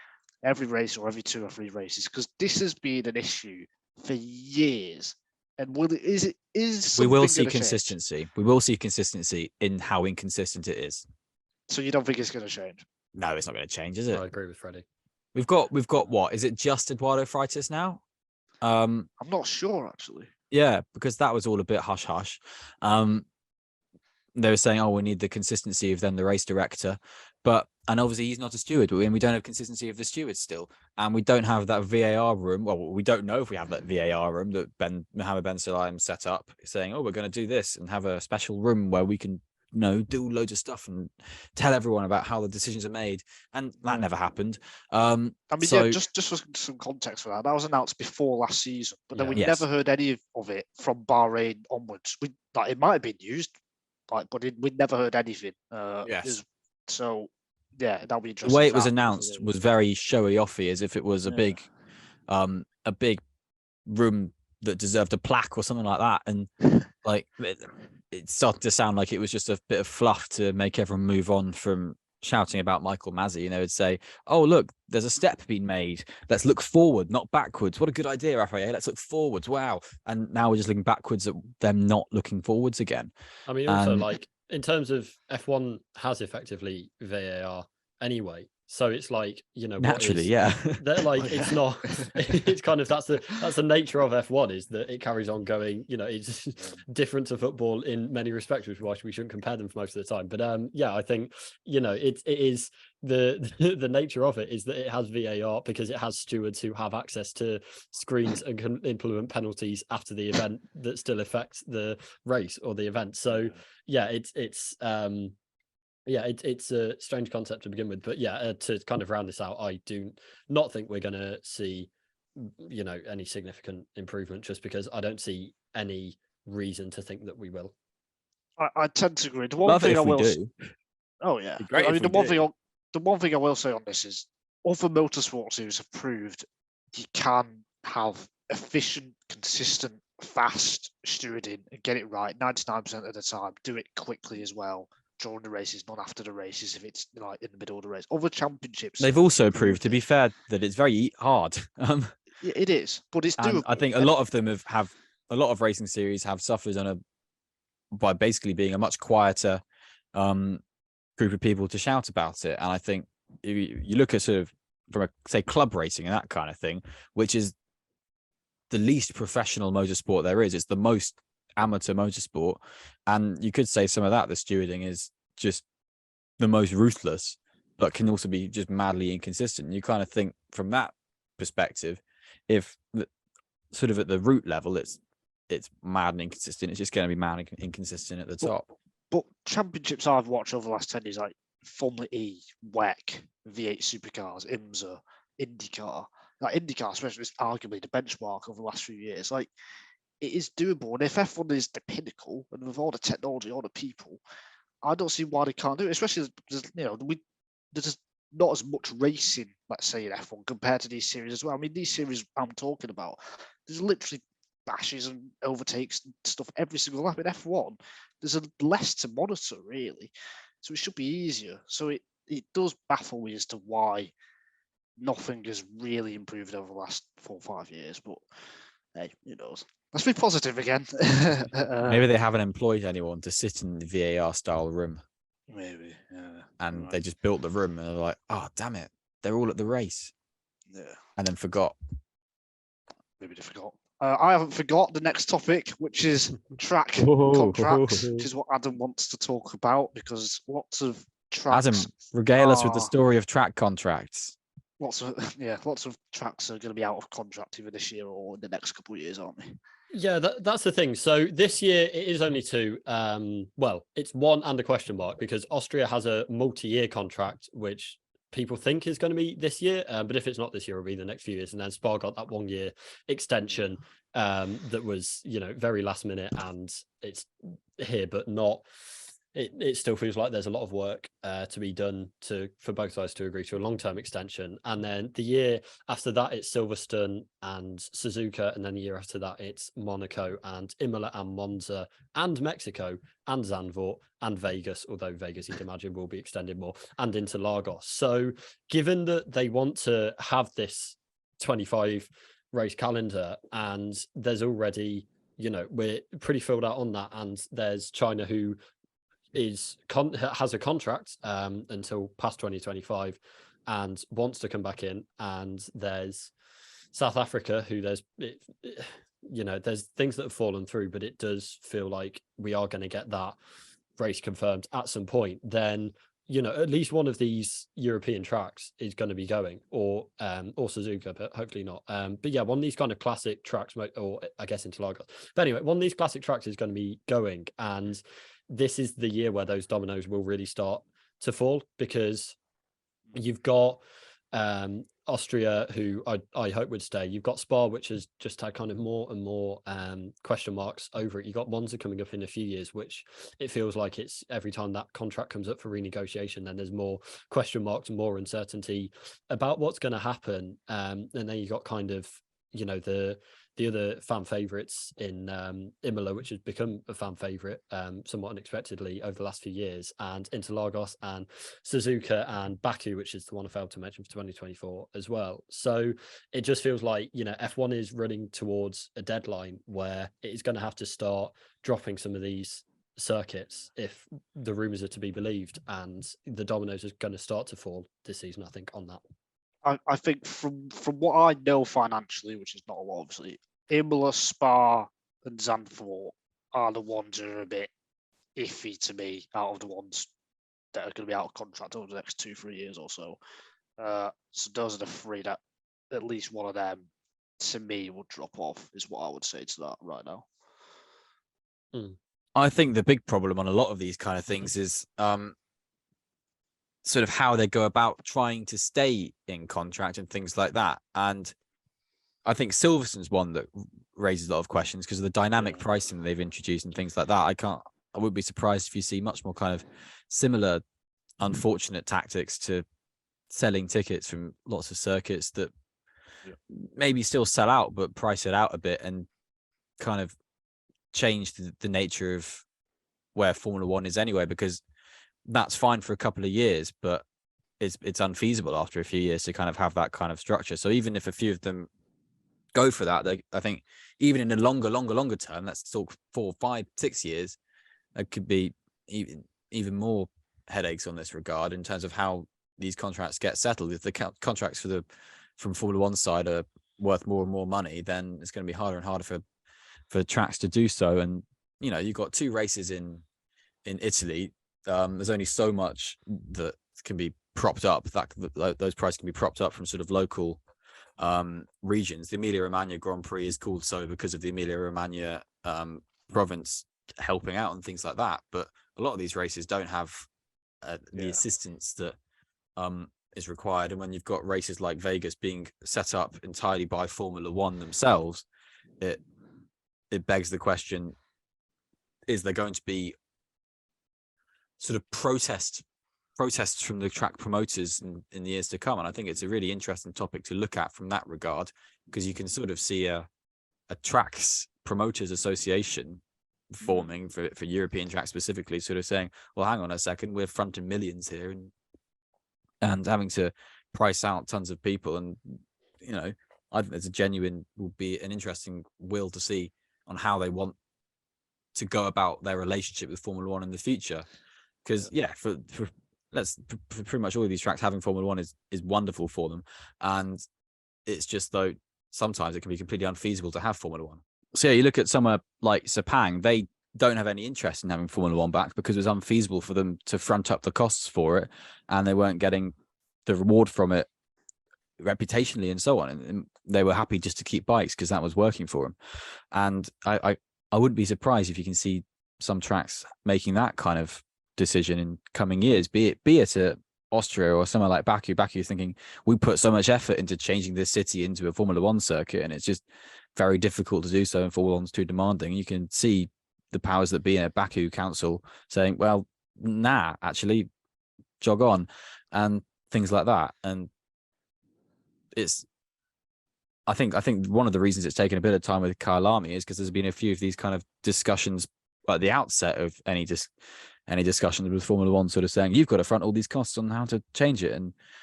every race or every 2 or 3 races, because this has been an issue for years. And we will see something gonna change? consistency. We will see consistency in how inconsistent it is. So you don't think it's going to change? No, it's not going to change, is it? I agree with Freddie. We've got what? Is it just Eduardo Freitas now? I'm not sure actually. Yeah, because that was all a bit hush hush. They were saying, "Oh, we need the consistency of then the race director," and obviously he's not a steward, and we don't have consistency of the stewards still, and we don't have that VAR room. Well, we don't know if we have that VAR room that Mohammed Ben Sulayem set up, saying, "Oh, we're going to do this and have a special room where we can, do loads of stuff and tell everyone about how the decisions are made," and that never happened. Just for some context for that was announced before last season, but then we never heard any of it from Bahrain onwards. It might have been used. But we never heard anything. Yes. So, that'll be interesting. The way it was announced was very showy offy, as if it was a big room that deserved a plaque or something like that. And it started to sound like it was just a bit of fluff to make everyone move on from shouting about Michael Masi. Would say, "Oh, look, there's a step being made. Let's look forward, not backwards. What a good idea, Rafael. Let's look forwards. Wow." And now we're just looking backwards at them not looking forwards again. I mean, also, in terms of F1 has effectively VAR anyway. So it's naturally, they're it's not. It's kind of that's the nature of F1 is that it carries on going. It's different to football in many respects, which is why we shouldn't compare them for most of the time. But I think it is the nature of it is that it has VAR because it has stewards who have access to screens and can implement penalties after the event that still affects the race or the event. So it's a strange concept to begin with, but to kind of round this out, I do not think we're going to see, any significant improvement, just because I don't see any reason to think that we will. I tend to agree. The one thing I will do. Oh yeah, the one thing I will say on this is other motorsport series have proved you can have efficient, consistent, fast stewarding and get it right 99% of the time. Do it quickly as well. During the races, not after the races, if it's in the middle of the race. Other championships, they've also proved, to be fair, that it's very hard. It is, but it's doable. I think a lot of them have a lot of racing series have suffered by basically being a much quieter group of people to shout about it. And I think if you look at sort of from say club racing and that kind of thing, which is the least professional motorsport there is, it's the most amateur motorsport, and you could say some of that the stewarding is just the most ruthless, but can also be just madly inconsistent. You kind of think from that perspective, if sort of at the root level it's mad and inconsistent, it's just going to be mad and inconsistent at the top. But championships I've watched over the last 10 years, like Formula E, WEC, V8 Supercars, IMSA, IndyCar, IndyCar especially is arguably the benchmark over the last few years. It is doable, and if F1 is the pinnacle, and with all the technology, all the people, I don't see why they can't do it. Especially, there's not as much racing, let's say, in F1 compared to these series as well. I mean, these series I'm talking about, there's literally bashes and overtakes and stuff every single lap. In F1, there's less to monitor, really, so it should be easier. So it does baffle me as to why nothing has really improved over the last 4 or 5 years, but hey, who knows? Let's be positive again. Maybe they haven't employed anyone to sit in the VAR style room. Maybe, yeah. And they just built the room and they're like, "Oh, damn it, they're all at the race." Yeah. And then forgot. Maybe they forgot. I haven't forgot the next topic, which is track contracts, which is what Adam wants to talk about, because lots of tracks. Adam, regale us with the story of track contracts. Lots of tracks are going to be out of contract either this year or in the next couple of years, aren't they? Yeah, that's the thing. So this year it is only 2. It's 1 and a question mark, because Austria has a multi-year contract, which people think is going to be this year. But if it's not this year, it'll be the next few years. And then Spa got that 1-year extension that was, very last minute, and it's here, but not it still feels like there's a lot of work to be done for both sides to agree to a long-term extension. And then the year after that, it's Silverstone and Suzuka, and then the year after that, it's Monaco and Imola and Monza and Mexico and Zandvoort and Vegas, although Vegas, you'd imagine, will be extended more, and Interlagos. So given that they want to have this 25 race calendar, and there's already, we're pretty filled out on that, and there's China who has a contract until past 2025 and wants to come back in, and there's South Africa who there's things that have fallen through, but it does feel like we are going to get that race confirmed at some point. Then at least one of these European tracks is going to be going, or Suzuka, but hopefully not. But yeah, one of these kind of classic tracks, or I guess Interlagos. But anyway, one of these classic tracks is going to be going, and this is the year where those dominoes will really start to fall, because you've got Austria, who I hope would stay. You've got Spa, which has just had kind of more and more question marks over it. You've got Monza coming up in a few years, which it feels like it's every time that contract comes up for renegotiation, then there's more question marks and more uncertainty about what's going to happen. And then you got kind of, the other fan favourites in Imola, which has become a fan favourite somewhat unexpectedly over the last few years, and Interlagos and Suzuka and Baku, which is the one I failed to mention for 2024 as well. So it just feels like, F1 is running towards a deadline where it is going to have to start dropping some of these circuits if the rumours are to be believed, and the dominoes are going to start to fall this season, I think, on that. I think from what I know financially, which is not a lot, obviously, Imola, Spa, and Zandvoort are the ones that are a bit iffy to me out of the ones that are going to be out of contract over the next 2-3 years or so. So those are the three that at least one of them, to me, will drop off, is what I would say to that right now. I think the big problem on a lot of these kind of things is sort of how they go about trying to stay in contract and things like that. And I think Silverstone's one that raises a lot of questions because of the dynamic pricing they've introduced and things like that. I would be surprised if you see much more kind of similar unfortunate tactics to selling tickets from lots of circuits that maybe still sell out, but price it out a bit and kind of change the nature of where Formula One is anyway, because that's fine for a couple of years, but it's unfeasible after a few years to kind of have that kind of structure. So even if a few of them go for that, I think even in a longer term, let's talk 4, 5, 6 years, there could be even more headaches on this regard in terms of how these contracts get settled. If the contracts from Formula One side are worth more and more money, then it's going to be harder and harder for tracks to do so. And you've got 2 races in Italy. There's only so much that can be propped up, that those prices can be propped up from sort of local regions. The Emilia-Romagna Grand Prix is called so because of the Emilia-Romagna province helping out and things like that. But a lot of these races don't have the assistance that is required. And when you've got races like Vegas being set up entirely by Formula One themselves, it begs the question, is there going to be sort of protests from the track promoters in the years to come? And I think it's a really interesting topic to look at from that regard, because you can sort of see a tracks promoters association forming for European tracks specifically, sort of saying, well, hang on a second, we're fronting millions here and having to price out tons of people. And I think there's will be an interesting will to see on how they want to go about their relationship with Formula One in the future. Because for pretty much all of these tracks, having Formula One is wonderful for them, and it's just though sometimes it can be completely unfeasible to have Formula One. So you look at somewhere like Sepang, they don't have any interest in having Formula One back because it was unfeasible for them to front up the costs for it, and they weren't getting the reward from it reputationally and so on, and they were happy just to keep bikes because that was working for them. And I wouldn't be surprised if you can see some tracks making that kind of decision in coming years, be it at Austria or somewhere like Baku. Baku thinking, we put so much effort into changing this city into a Formula One circuit, and it's just very difficult to do so, and Formula One's too demanding. You can see the powers that be in a Baku council saying, well, nah, actually jog on, and things like that. And I think one of the reasons it's taken a bit of time with Kyalami is because there's been a few of these kind of discussions at the outset of any discussions with Formula One, sort of saying you've got to front all these costs on how to change it,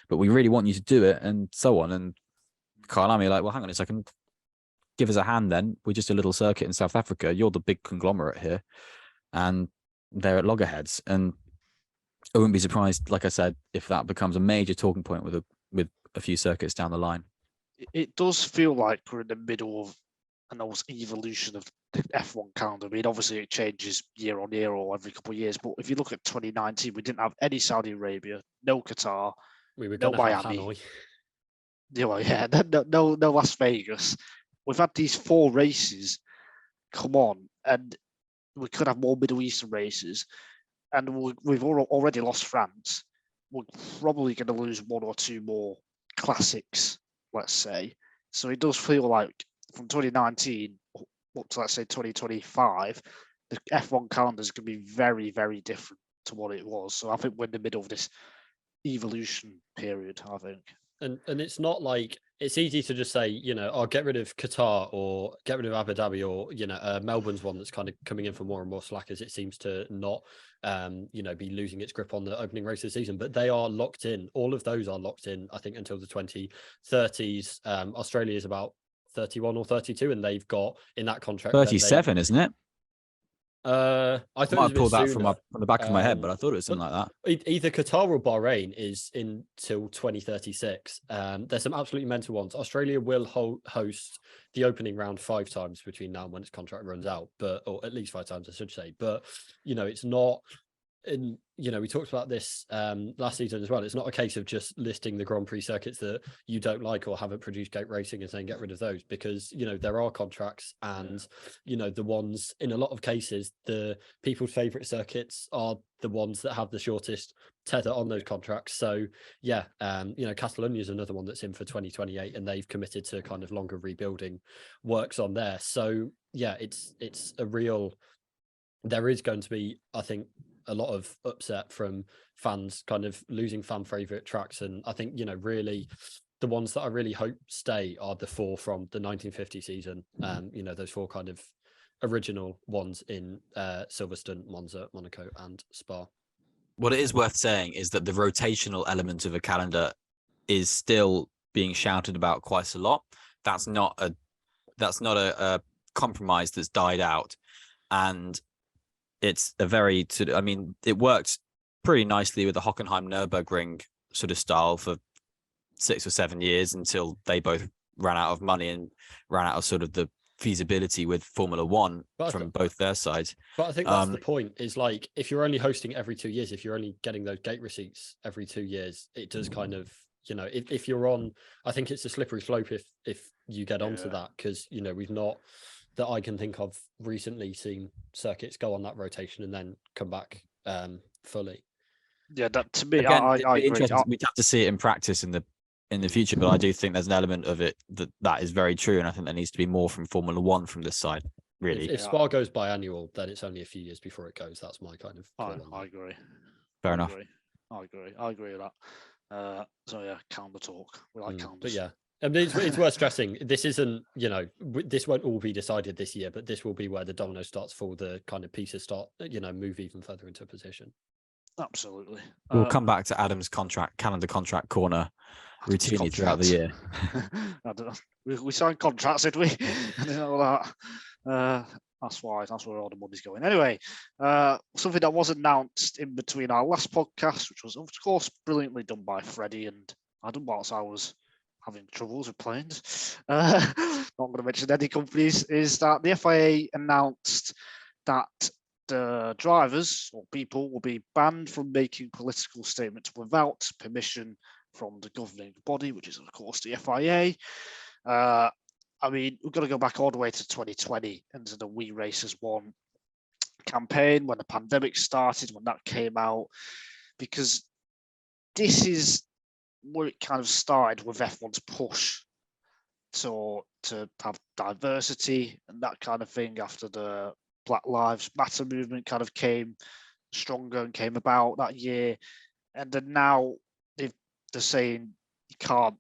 but we really want you to do it, and so on. And Kyalami are like, well, hang on a second, give us a hand then. We're just a little circuit in South Africa. You're the big conglomerate here, and they're at loggerheads. And I wouldn't be surprised, like I said, if that becomes a major talking point with a few circuits down the line. It does feel like we're in the middle of an evolution of the F1 calendar. I mean, obviously it changes year on year or every couple of years, but if you look at 2019, we didn't have any Saudi Arabia, no Qatar, We were no going to have Miami. Hanoi. No Las Vegas. We've had these 4 races come on, and we could have more Middle Eastern races, and we've already lost France. We're probably going to lose 1 or 2 more classics, let's say. So it does feel like from 2019 up to, let's say, 2025, the F1 calendar is going to be very, very different to what it was. So I think we're in the middle of this evolution period, I think. And it's not like it's easy to just say, you know, I'll get rid of Qatar or get rid of Abu Dhabi, or, you know, Melbourne's one that's kind of coming in for more and more slack as it seems to not, you know, be losing its grip on the opening race of the season. But they are locked in. All of those are locked in, I think, until the 2030s. Australia is about 31 or 32, and they've got in that contract 37, isn't it? I thought I might have pulled that from the back of my head, but I thought it was something like that. Either Qatar or Bahrain is until 2036. There's some absolutely mental ones. Australia will host the opening round 5 times between now and when its contract runs out, or at least 5 times, I should say. But you know, it's not. And you know, we talked about this last season as well. It's not a case of just listing the Grand Prix circuits that you don't like or haven't produced great racing and saying get rid of those, because you know there are contracts, and you know the ones, in a lot of cases, the people's favorite circuits are the ones that have the shortest tether on those contracts. So yeah, you know, Catalonia is another one that's in for 2028, and they've committed to kind of longer rebuilding works on there. So yeah, it's a real. There is going to be, I think, a lot of upset from fans kind of losing fan favorite tracks. And I think, you know, really the ones that I really hope stay are the 4 from the 1950 season. You know, those 4 kind of original ones in Silverstone, Monza, Monaco and Spa. What it is worth saying is that the rotational element of a calendar is still being shouted about quite a lot. That's not a compromise that's died out. And it's a very I mean, it worked pretty nicely with the Hockenheim Nürburgring sort of style for 6 or 7 years until they both ran out of money and ran out of sort of the feasibility with Formula One from both their sides. But I think that's the point, is like, if you're only hosting every 2 years, if you're only getting those gate receipts every 2 years, it does kind of, you know, if you're on, I think it's a slippery slope if you get onto that, because, you know, we've not, that I can think of, recently seen circuits go on that rotation and then come back fully. Yeah, that to me, again, I agree. We'd have to see it in practice in the future, but I do think there's an element of it that is very true, and I think there needs to be more from Formula One from this side. Really, if Spa goes biannual, then it's only a few years before it goes. That's my kind of. I agree. Fair enough. I agree with that. So yeah, calendar talk. We like calendars. But yeah. I mean, it's worth stressing. This isn't, you know, this won't all be decided this year, but this will be where the domino starts fall. The kind of pieces start, you know, move even further into position. Absolutely. We'll come back to Adam's calendar contract corner routinely throughout the year. I don't know. We signed contracts, did we? I didn't know that. That's where all the money's going. Anyway, something that was announced in between our last podcast, which was of course brilliantly done by Freddie and Adam whilst I was having troubles with planes. Not going to mention any companies, is that the FIA announced that the drivers or people will be banned from making political statements without permission from the governing body, which is of course the FIA. I mean, we've got to go back all the way to 2020 into the We Race As One campaign when the pandemic started, when that came out, because this is where it kind of started with F1's push to have diversity and that kind of thing after the Black Lives Matter movement kind of came stronger and came about that year. And then now they're saying you can't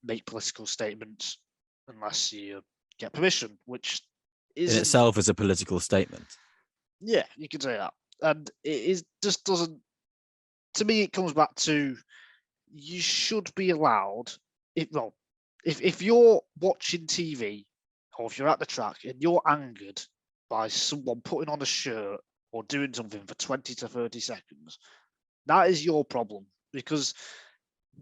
make political statements unless you get permission, which in itself is a political statement. Yeah, you can say that. And just doesn't, to me, it comes back to you should be allowed, if you're watching TV or if you're at the track and you're angered by someone putting on a shirt or doing something for 20 to 30 seconds, that is your problem, because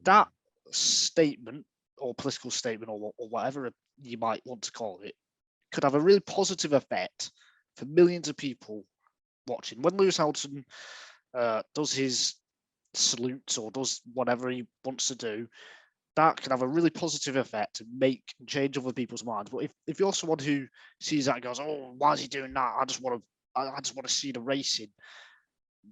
that statement or political statement or whatever you might want to call it could have a really positive effect for millions of people watching. When Lewis Hamilton does his salutes or does whatever he wants to do, that can have a really positive effect and change other people's minds. But if you're someone who sees that and goes, "Oh, why is he doing that? I just want to see the racing,"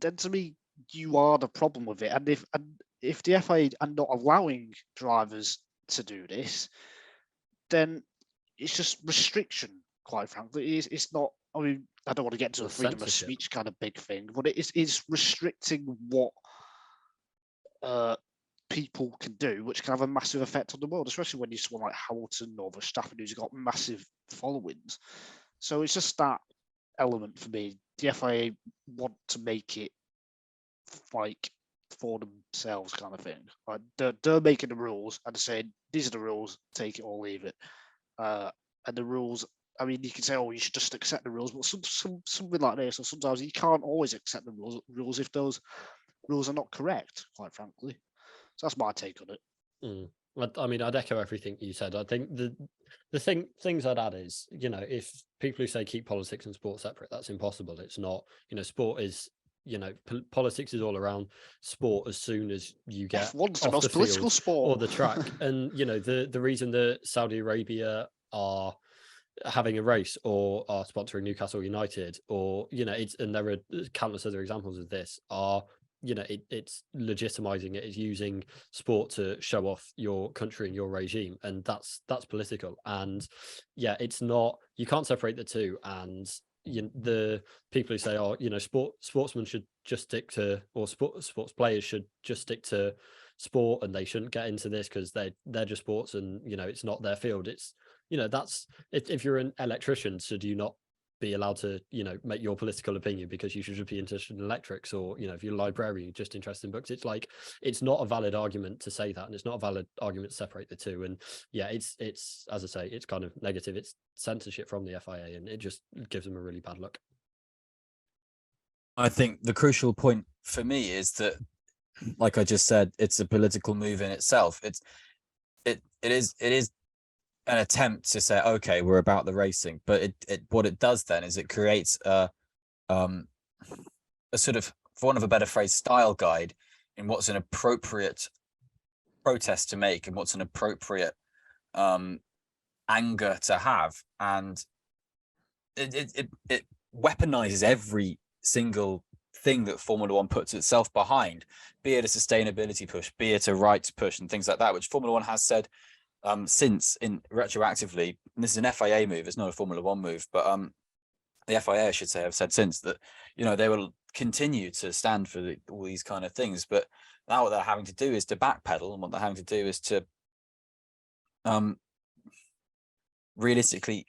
then to me, you are the problem with it. And if the FIA are not allowing drivers to do this, then it's just restriction. Quite frankly, it's not. I mean, I don't want to get into a freedom of speech kind of big thing, but it's restricting what people can do, which can have a massive effect on the world, especially when you're someone like Hamilton or Verstappen, who's got massive followings. So it's just that element for me. The FIA want to make it like for themselves kind of thing. Like they're making the rules and saying, these are the rules, take it or leave it. And the rules, I mean, you can say, oh, you should just accept the rules, but something like this, or sometimes you can't always accept the rules if those rules are not correct, quite frankly. So that's my take on it. I mean, I'd echo everything you said. I think the things I'd add is, if people who say keep politics and sport separate, that's impossible. It's not. Sport is, politics is all around sport. As soon as you get F1's the off most the political field sport or the track, and the reason that Saudi Arabia are having a race or are sponsoring Newcastle United, or and there are countless other examples of this, are it's legitimizing it, is using sport to show off your country and your regime, and that's political. And it's not, you can't separate the two. And the people who say, oh, sportsmen should just stick to, or sports players should just stick to sport and they shouldn't get into this because they're just sports and it's not their field. It's that's, if you're an electrician, should you not be allowed to make your political opinion because you should just be interested in electrics? Or if you're a librarian, you're just interested in books. It's like, it's not a valid argument to say that, and it's not a valid argument to separate the two. And it's as I say, it's kind of negative. It's censorship from the FIA, and it just gives them a really bad look. I think the crucial point for me is that, like I just said, it's a political move in itself. It is an attempt to say, okay, we're about the racing, but what it does then is it creates a sort of, for want of a better phrase, style guide in what's an appropriate protest to make and what's an appropriate anger to have. And it weaponizes every single thing that Formula One puts itself behind, be it a sustainability push, be it a rights push and things like that, which Formula One has said since, in retroactively, and this is an FIA move, it's not a Formula One move, but the FIA, I should say, have said since that they will continue to stand for all these kind of things. But now what they're having to do is to backpedal, and what they're having to do is to realistically,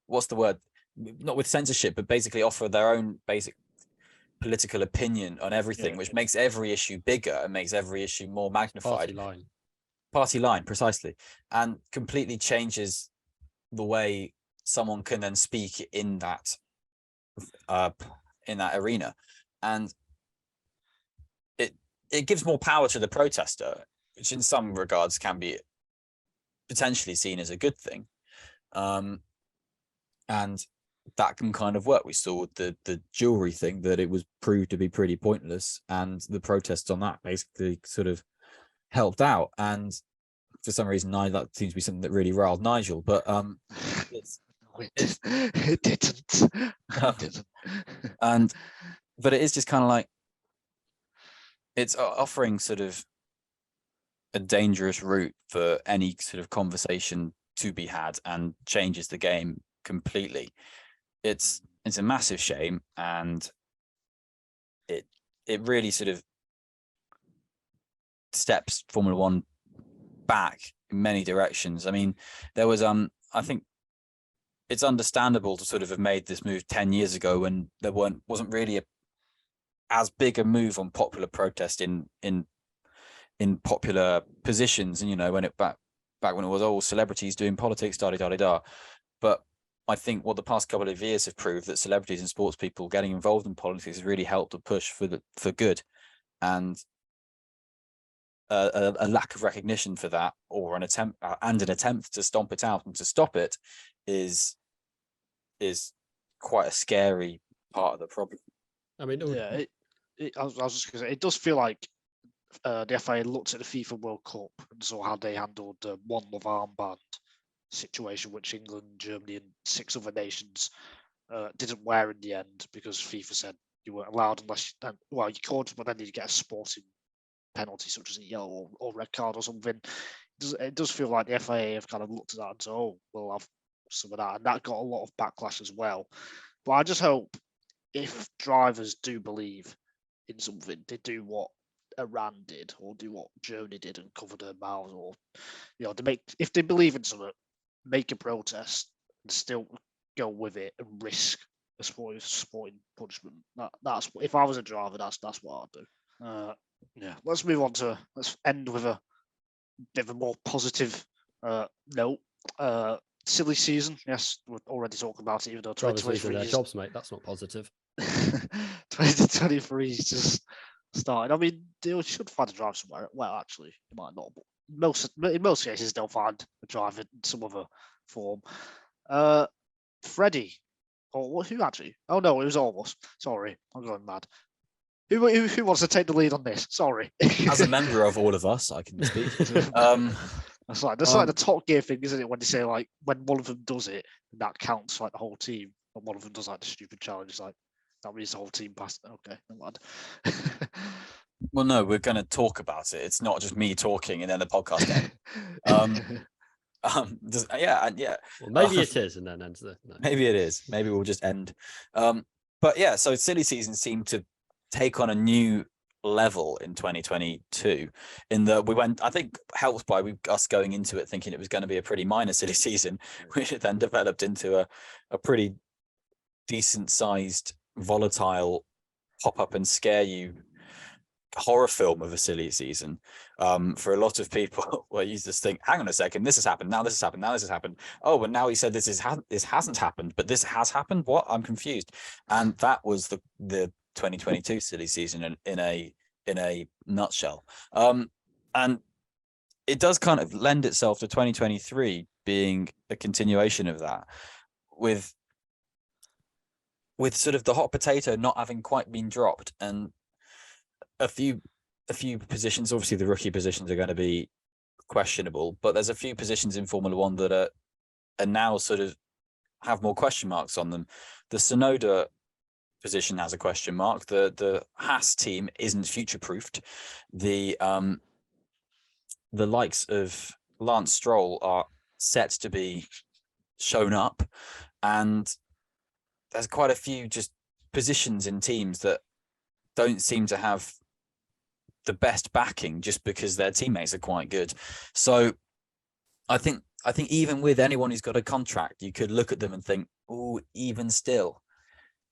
what's the word, not with censorship, but basically offer their own basic political opinion on everything, which makes every issue bigger and makes every issue more magnified. Party line, precisely, and completely changes the way someone can then speak in that arena. And it gives more power to the protester, which in some regards can be potentially seen as a good thing. And that can kind of work. We saw with the jewelry thing that it was proved to be pretty pointless, and the protests on that basically sort of helped out. And for some reason, that seems to be something that really riled Nigel. But it didn't. But it is just kind of like, it's offering sort of a dangerous route for any sort of conversation to be had, and changes the game completely. It's a massive shame, and it really sort of steps Formula One back in many directions. I mean, there was I think it's understandable to sort of have made this move 10 years ago when there wasn't really as big a move on popular protest in popular positions, and when it back when it was all celebrities doing politics, da. But I think what the past couple of years have proved, that celebrities and sports people getting involved in politics has really helped to push for good, and a lack of recognition for that, or an attempt to stomp it out and to stop it, is quite a scary part of the problem. I mean, yeah, I was just going to say, it does feel like the FIA looked at the FIFA World Cup and saw how they handled the One Love armband situation, which England, Germany, and 6 other nations didn't wear in the end because FIFA said you weren't allowed unless you could, but then you get a sporting penalty such as a yellow or red card or something. It does feel like the FIA have kind of looked at that and said, "Oh, we'll have some of that," and that got a lot of backlash as well. But I just hope if drivers do believe in something, they do what Iran did or do what Germany did and cover their mouths, or if they believe in something, make a protest and still go with it and risk a sporting punishment. That's if I was a driver, that's what I'd do. Yeah, let's move on let's end with a bit of a more positive note. Silly season, yes, we're already talking about it, even though drivers 2023 losing their jobs, mate. That's not positive. 2023 is just started. I mean, they should find a driver somewhere. Well, actually, it might not, but in most cases, they'll find a driver in some other form. Freddie, or who actually? Oh no, it was all of us. Sorry, I'm going mad. Who wants to take the lead on this? Sorry. As a member of all of us, I can speak. That's like the Top Gear thing, isn't it? When they say like when one of them does it, that counts like the whole team, and one of them does like the stupid challenge, it's like that means the whole team passed. Okay, no lad. Well, no, we're going to talk about it. It's not just me talking and then the podcast ends. Yeah. Well, maybe it is, and then ends the. No. Maybe it is. Maybe we'll just end. But yeah, so silly season seemed to take on a new level in 2022, in that we went, I think, helped by us going into it thinking it was going to be a pretty minor silly season, which then developed into a pretty decent sized, volatile, pop up and scare you horror film of a silly season. For a lot of people, where you just think, hang on a second, this has happened, now this has happened, now this has happened. Oh, and now he said this hasn't happened, but this has happened. What? I'm confused. And that was the 2022 silly season in a nutshell. And it does kind of lend itself to 2023 being a continuation of that, with sort of the hot potato not having quite been dropped, and a few positions. Obviously, the rookie positions are going to be questionable, but there's a few positions in Formula One that are now sort of have more question marks on them. The Tsunoda position has a question mark. The Haas team isn't future proofed. The likes of Lance Stroll are set to be shown up, and there's quite a few just positions in teams that don't seem to have the best backing just because their teammates are quite good. So I think even with anyone who's got a contract, you could look at them and think, oh, even still,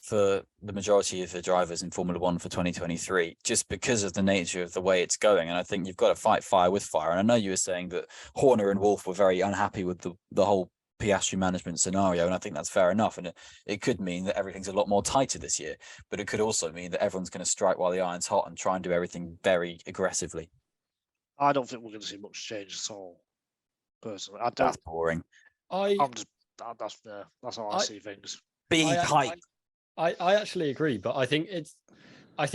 for the majority of the drivers in Formula One for 2023, just because of the nature of the way it's going. And I think you've got to fight fire with fire. And I know you were saying that Horner and Wolff were very unhappy with the whole Piastri management scenario, and I think that's fair enough. And it could mean that everything's a lot more tighter this year, but it could also mean that everyone's going to strike while the iron's hot and try and do everything very aggressively. I don't think we're going to see much change at all. Personally, That's boring. That's how I see things. Be hype. I actually agree, but I think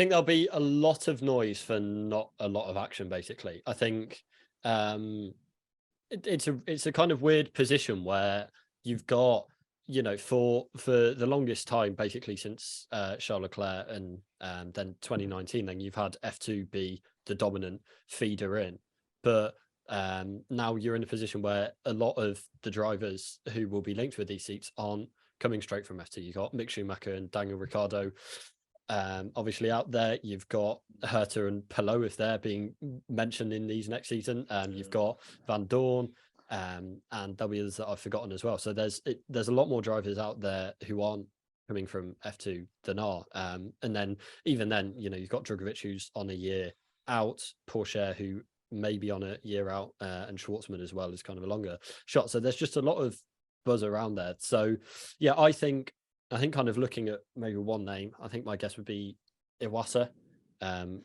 there'll be a lot of noise for not a lot of action. Basically, I think it's a kind of weird position where you've got, for the longest time, basically since Charles Leclerc and then 2019, then you've had F2 be the dominant feeder in, but now you're in a position where a lot of the drivers who will be linked with these seats aren't coming straight from F2. You got Mick Schumacher and Daniel Ricciardo. Obviously out there, you've got Herta and Pelot if they're being mentioned in these next season. You've got Van Dorn, and there'll be others that I've forgotten as well. So there's a lot more drivers out there who aren't coming from F2 than are. And then even then, you've got Drugovich who's on a year out, Porsche who may be on a year out, and Schwartzman as well is kind of a longer shot. So there's just a lot of buzz around there. So yeah, I think kind of looking at maybe one name, I think my guess would be Iwasa.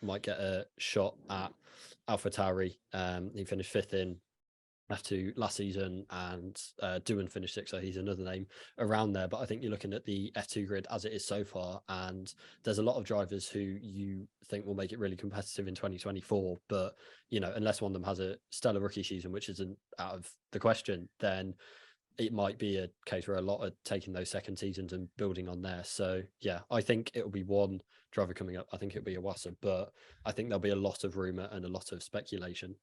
Might get a shot at AlphaTauri. He finished 5th in F2 last season, and Doohan finished 6th, so he's another name around there. But I think you're looking at the F2 grid as it is so far, and there's a lot of drivers who you think will make it really competitive in 2024. But unless one of them has a stellar rookie season, which isn't out of the question, then it might be a case where a lot are taking those second seasons and building on there. So yeah, I think it will be one driver coming up. I think it'll be Iwasa, but I think there'll be a lot of rumor and a lot of speculation.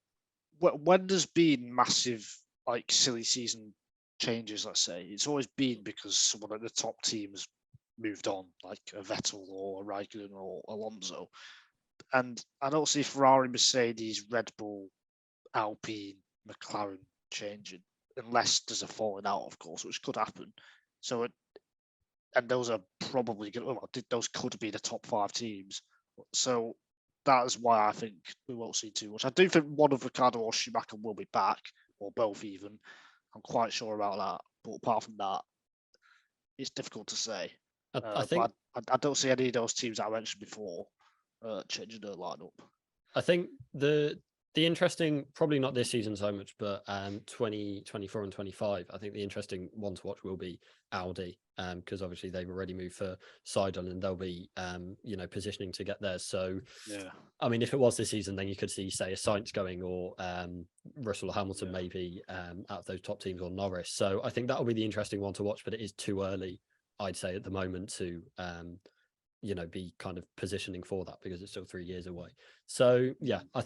When there's been massive, like, silly season changes, let's say, it's always been because someone at the top team has moved on, like a Vettel or a Raikkonen or Alonso. And I don't see Ferrari, Mercedes, Red Bull, Alpine, McLaren changing, unless there's a falling out, of course, which could happen. So, and those are probably good. Well, those could be the top 5 teams. So that is why I think we won't see too much. I do think one of Ricciardo or Schumacher will be back, or both even. I'm quite sure about that. But apart from that, it's difficult to say. I think I don't see any of those teams that I mentioned before changing their lineup. I think the interesting, probably not this season so much, but 2024 and 25, I think the interesting one to watch will be Audi, because obviously they've already moved for Seidel and they'll be, positioning to get there. So, yeah, I mean, if it was this season, then you could see, say, a Sainz going, or Russell or Hamilton maybe out of those top teams, or Norris. So I think that'll be the interesting one to watch, but it is too early, I'd say, at the moment to be kind of positioning for that, because it's still 3 years away. So yeah, I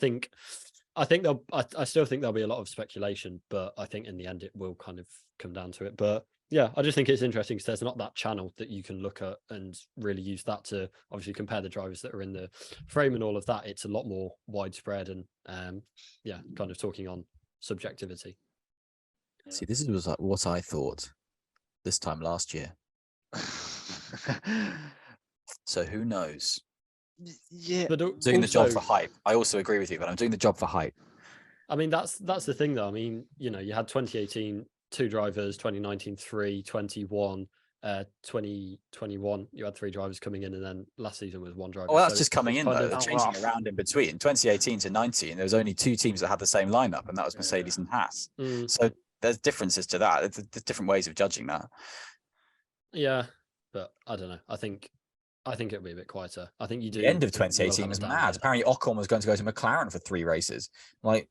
still think there'll be a lot of speculation, but I think in the end it will kind of come down to it. But yeah, I just think it's interesting because there's not that channel that you can look at and really use that to obviously compare the drivers that are in the frame and all of that. It's a lot more widespread and kind of talking on subjectivity. See, this is what I thought this time last year. So who knows? Yeah, but doing the job for hype. I also agree with you, but I'm doing the job for hype. I mean, that's the thing, though. I mean, you had 2018 2 drivers, 2019 3, 21, 2021 you had 3 drivers coming in, and then last season was 1 driver. Oh, well, that's just coming in though. They're changing around in between. 2018 to 19, there was only 2 teams that had the same lineup, and that was Mercedes and Haas. So there's differences to that. There's different ways of judging that. Yeah, but I don't know. I think it'll be a bit quieter. I think you do. The end of 2018 was mad. Apparently, Ocon was going to go to McLaren for 3 races. Like,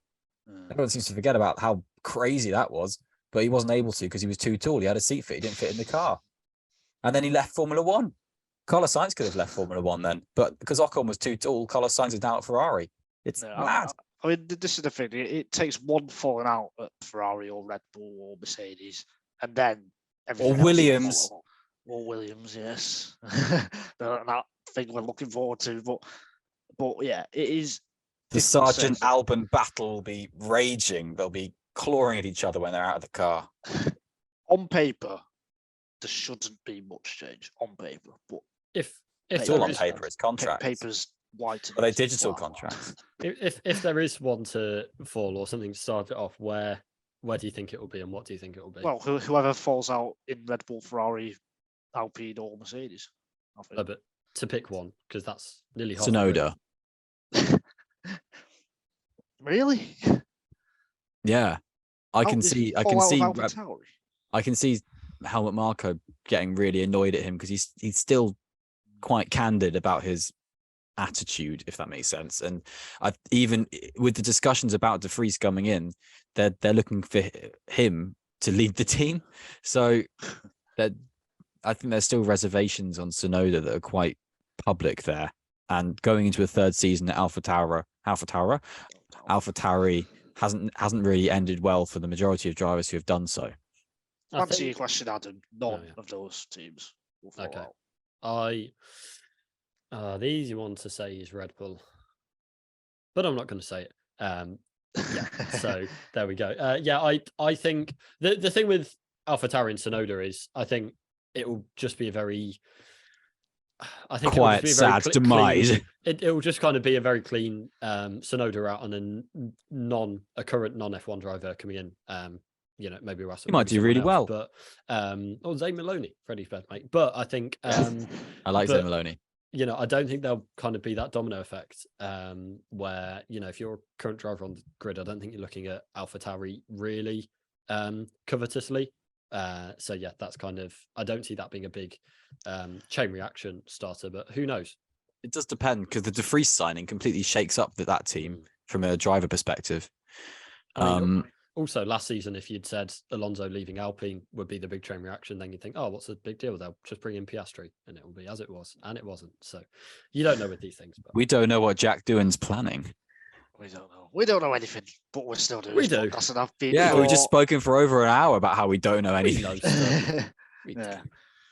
everyone seems to forget about how crazy that was, but he wasn't able to because he was too tall. He had a seat fit. He didn't fit in the car. And then he left Formula One. Carlos Sainz could have left Formula One then, but because Ocon was too tall, Carlos Sainz is now at Ferrari. It's mad. I mean, this is the thing. It takes one falling out at Ferrari or Red Bull or Mercedes, and then everything. Or Williams. Or Williams, yes. That thing we're looking forward to. But yeah, it is. The Sargent Albon battle will be raging. They'll be clawing at each other when they're out of the car. On paper, there shouldn't be much change on paper. But if it's all on paper, it's contracts. Paper's white. Are they digital contracts? If there is one to fall or something to start it off, where do you think it will be, and what do you think it will be? Well, whoever falls out in Red Bull, Ferrari, Alpine or Mercedes. No, but to pick one, because that's nearly half. Tsunoda. Really? Yeah, I can see Helmut Marko getting really annoyed at him because he's still quite candid about his attitude, if that makes sense. And even with the discussions about De Vries coming in, they're looking for him to lead the team. So that I think there's still reservations on Tsunoda that are quite public there. And going into a 3rd season at AlphaTauri hasn't really ended well for the majority of drivers who have done so. answer your question, Adam. None yeah. of those teams will fall Okay. out. The easy one to say is Red Bull, but I'm not going to say it. Yeah. So there we go. I think the thing with AlphaTauri and Tsunoda is I think it will just be a very. I think quiet, sad demise. It will just kind of be a very clean Tsunoda out and a current non F1 driver coming in. Maybe Russell. He might do really well, but Zane Maloney, Freddie's best mate. But I think I like Zane Maloney. I don't think there'll kind of be that domino effect where if you're a current driver on the grid, I don't think you're looking at AlphaTauri really covetously. So yeah, that's kind of, I don't see that being a big chain reaction starter, but who knows? It does depend because the De Vries signing completely shakes up that team from a driver perspective. Also, last season, if you'd said Alonso leaving Alpine would be the big train reaction, then you'd think, oh, what's the big deal? They'll just bring in Piastri and it will be as it was. And it wasn't. So you don't know with these things. But... We don't know what Jack Doohan's planning. We don't know. We don't know anything, but we're still doing We do. We've just spoken for over an hour about how we don't know anything. Yeah.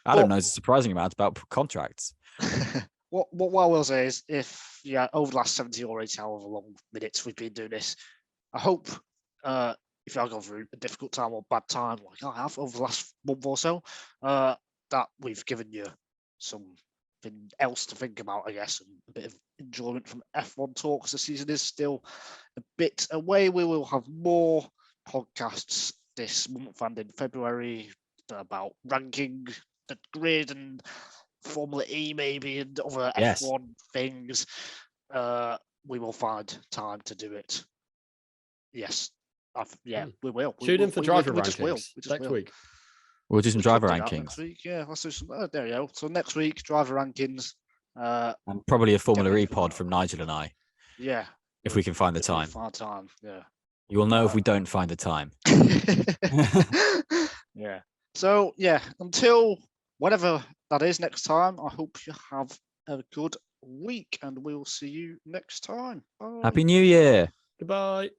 Adam knows a surprising amount about contracts. What I will say is if, over the last 70 or 80 however long minutes we've been doing this, I hope if you are going through a difficult time or bad time, like I have over the last month or so, that we've given you something else to think about, I guess, and a bit of enjoyment from F1 talk because the season is still a bit away. We will have more podcasts this month and in February about ranking the grid and Formula E maybe and other F1 things. We will find time to do it. Yes. We will. Tune in for driver rankings next week. We'll do some driver rankings. Next week. Yeah, let's do some. There you go. So next week, driver rankings. And probably a Formula E pod from Nigel and I. Yeah. If we can find the time. Yeah. You will know if we don't find the time. Yeah. So, until whatever that is next time, I hope you have a good week and we'll see you next time. Bye. Happy New Year. Goodbye.